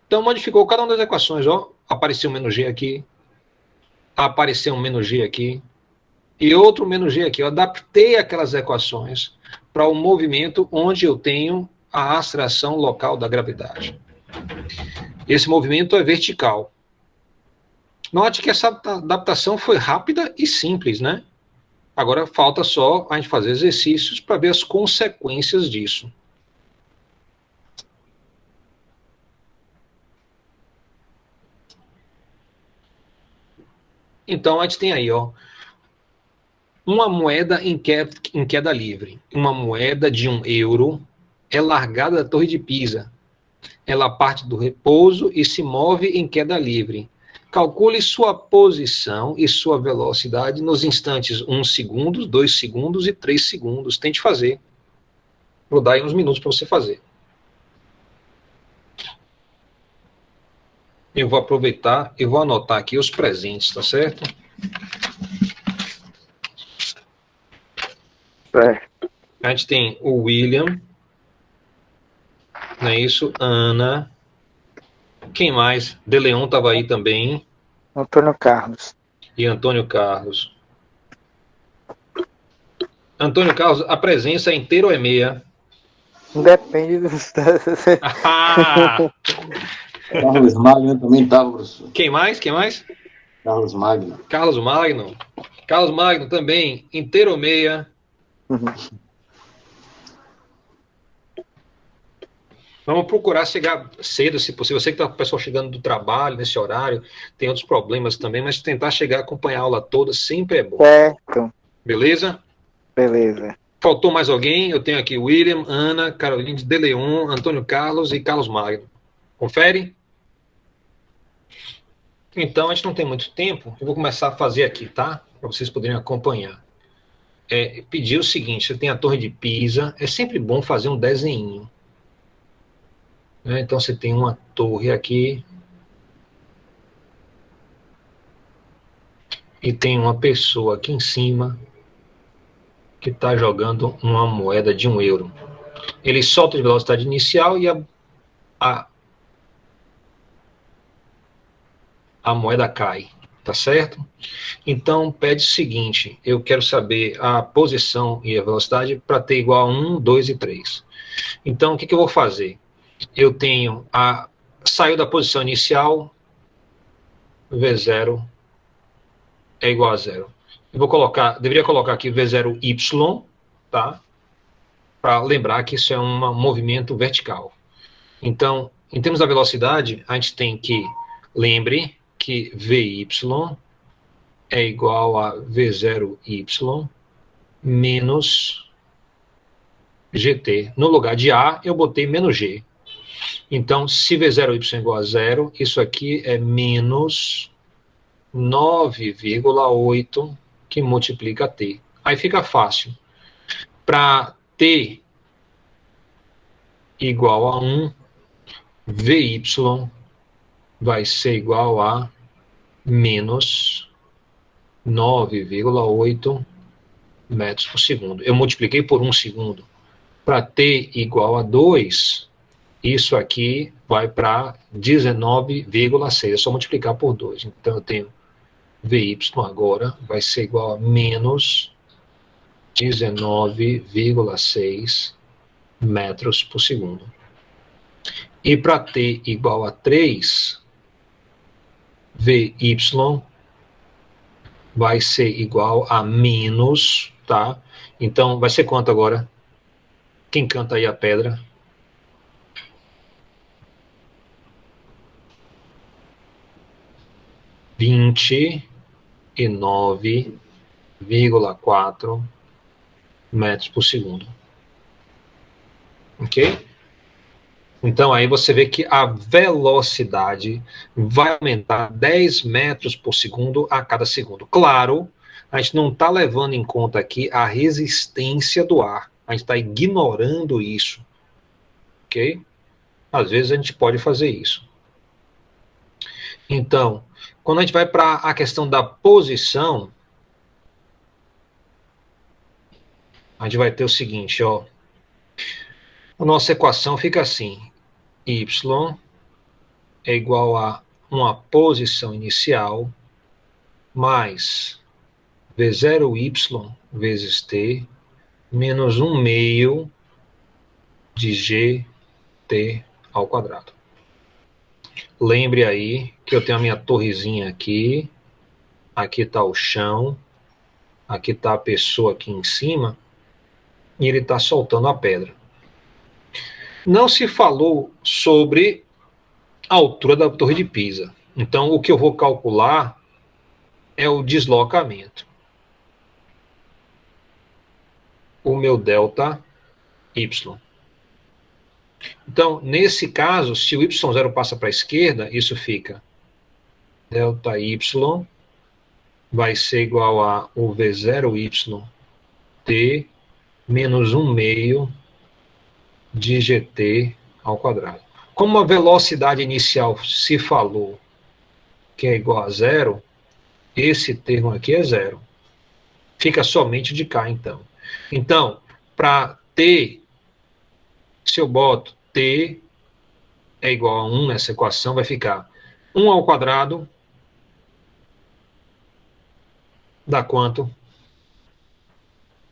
Então, modificou cada uma das equações. Ó, apareceu menos G aqui. Apareceu um menos G aqui. E outro menos G aqui. Eu adaptei aquelas equações para o movimento onde eu tenho a atração local da gravidade. Esse movimento é vertical. Note que essa adaptação foi rápida e simples, né? Agora falta só a gente fazer exercícios para ver as consequências disso. Então a gente tem aí, ó, uma moeda em queda livre. Uma moeda de €1 é largada da Torre de Pisa. Ela parte do repouso e se move em queda livre. Calcule sua posição e sua velocidade nos instantes 1 segundo, 2 segundos e 3 segundos. Tente fazer. Vou dar aí uns minutos para você fazer. Eu vou aproveitar e vou anotar aqui os presentes, tá certo? A gente tem o William, não é isso? Ana. Quem mais? De Leon estava aí também. Antônio Carlos. E Antônio Carlos. Antônio Carlos, a presença é inteira ou é meia? Depende do... Carlos Magno também estava, professor. Quem mais? Quem mais? Carlos Magno. Carlos Magno. Carlos Magno também, inteiro ou meia? Vamos procurar chegar cedo, se possível. Eu sei que tá o pessoal chegando do trabalho nesse horário, tem outros problemas também, mas tentar chegar a acompanhar a aula toda sempre é bom. Certo. Beleza? Beleza. Faltou mais alguém? Eu tenho aqui William, Ana, Caroline de Leon, Antônio Carlos e Carlos Magno. Confere? Então, a gente não tem muito tempo. Eu vou começar a fazer aqui, tá? Para vocês poderem acompanhar. Pedir o seguinte, você tem a Torre de Pisa, é sempre bom fazer um desenho. Então, você tem uma torre aqui. E tem uma pessoa aqui em cima que está jogando uma moeda de €1. Ele solta de velocidade inicial e a moeda cai. Tá certo? Então, pede o seguinte, eu quero saber a posição e a velocidade para t igual a 1, 2 e 3. Então, o que eu vou fazer? Eu tenho saiu da posição inicial, V0 é igual a 0. Eu deveria colocar aqui V0y, tá? Para lembrar que isso é um movimento vertical. Então, em termos da velocidade, a gente tem que, lembre que Vy é igual a V0y menos GT. No lugar de A, eu botei menos G. Então, se V0y é igual a 0, isso aqui é menos 9,8 que multiplica T. Aí fica fácil. Para T igual a 1, Vy vai ser igual a menos 9,8 metros por segundo. Eu multipliquei por 1 segundo. Para T igual a 2, isso aqui vai para 19,6. É só multiplicar por 2. Então, eu tenho Vy agora vai ser igual a menos 19,6 metros por segundo. E para T igual a 3, Vy vai ser igual a menos, tá? Então, vai ser quanto agora? Quem canta aí a pedra? R$ 29,4 metros por segundo. Ok? Então, aí você vê que a velocidade vai aumentar 10 metros por segundo a cada segundo. Claro, a gente não está levando em conta aqui a resistência do ar. A gente está ignorando isso. Ok? Às vezes a gente pode fazer isso. Então, quando a gente vai para a questão da posição, a gente vai ter o seguinte, ó. A nossa equação fica assim. Y é igual a uma posição inicial mais V0y vezes T menos 1 meio de GT ao quadrado. Lembre aí que eu tenho a minha torrezinha aqui está o chão, aqui está a pessoa aqui em cima, e ele está soltando a pedra. Não se falou sobre a altura da Torre de Pisa. Então, o que eu vou calcular é o deslocamento. O meu delta y. Então, nesse caso, se o y0 passa para a esquerda, isso fica delta y vai ser igual a o V0y t menos 1 meio de GT ao quadrado. Como a velocidade inicial se falou que é igual a 0, esse termo aqui é 0. Fica somente de cá, então. Então, para T, se eu boto T é igual a 1 nessa equação, vai ficar 1 ao quadrado dá quanto?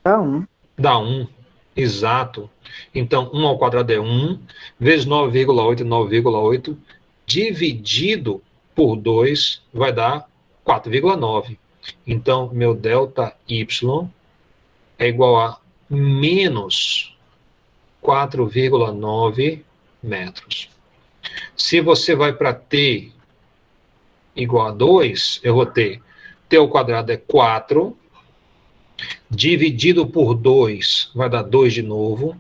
Dá 1. Dá 1. Exato. Então, 1 ao quadrado é 1, vezes 9,8, 9,8, dividido por 2, vai dar 4,9. Então, meu delta y é igual a menos 4,9 metros. Se você vai para t igual a 2, eu vou ter t ao quadrado é 4, dividido por 2 vai dar 2 de novo,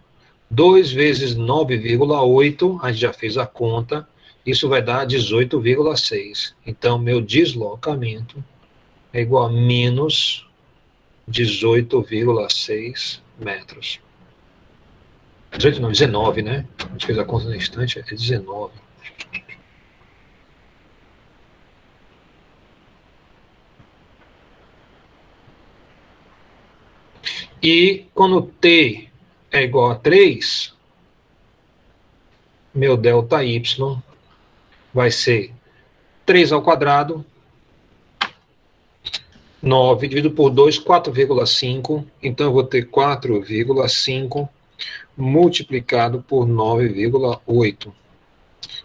2 vezes 9,8, a gente já fez a conta, isso vai dar 18,6. Então, meu deslocamento é igual a menos 18,6 metros. 18 não, 19, né? A gente fez a conta no instante, é 19. E quando t é igual a 3, meu delta y vai ser 3 ao quadrado 9 dividido por 2, 4,5. Então, eu vou ter 4,5 multiplicado por 9,8,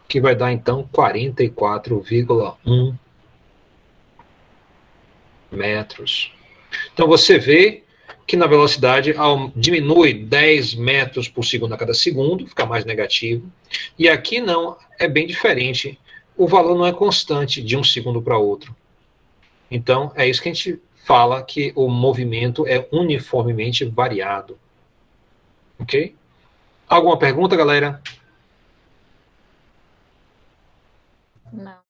que vai dar, então, 44,1 metros. Então, você vê que na velocidade diminui 10 metros por segundo a cada segundo, fica mais negativo. E aqui não, é bem diferente. O valor não é constante de um segundo para outro. Então, é isso que a gente fala, que o movimento é uniformemente variado. Ok? Alguma pergunta, galera? Não.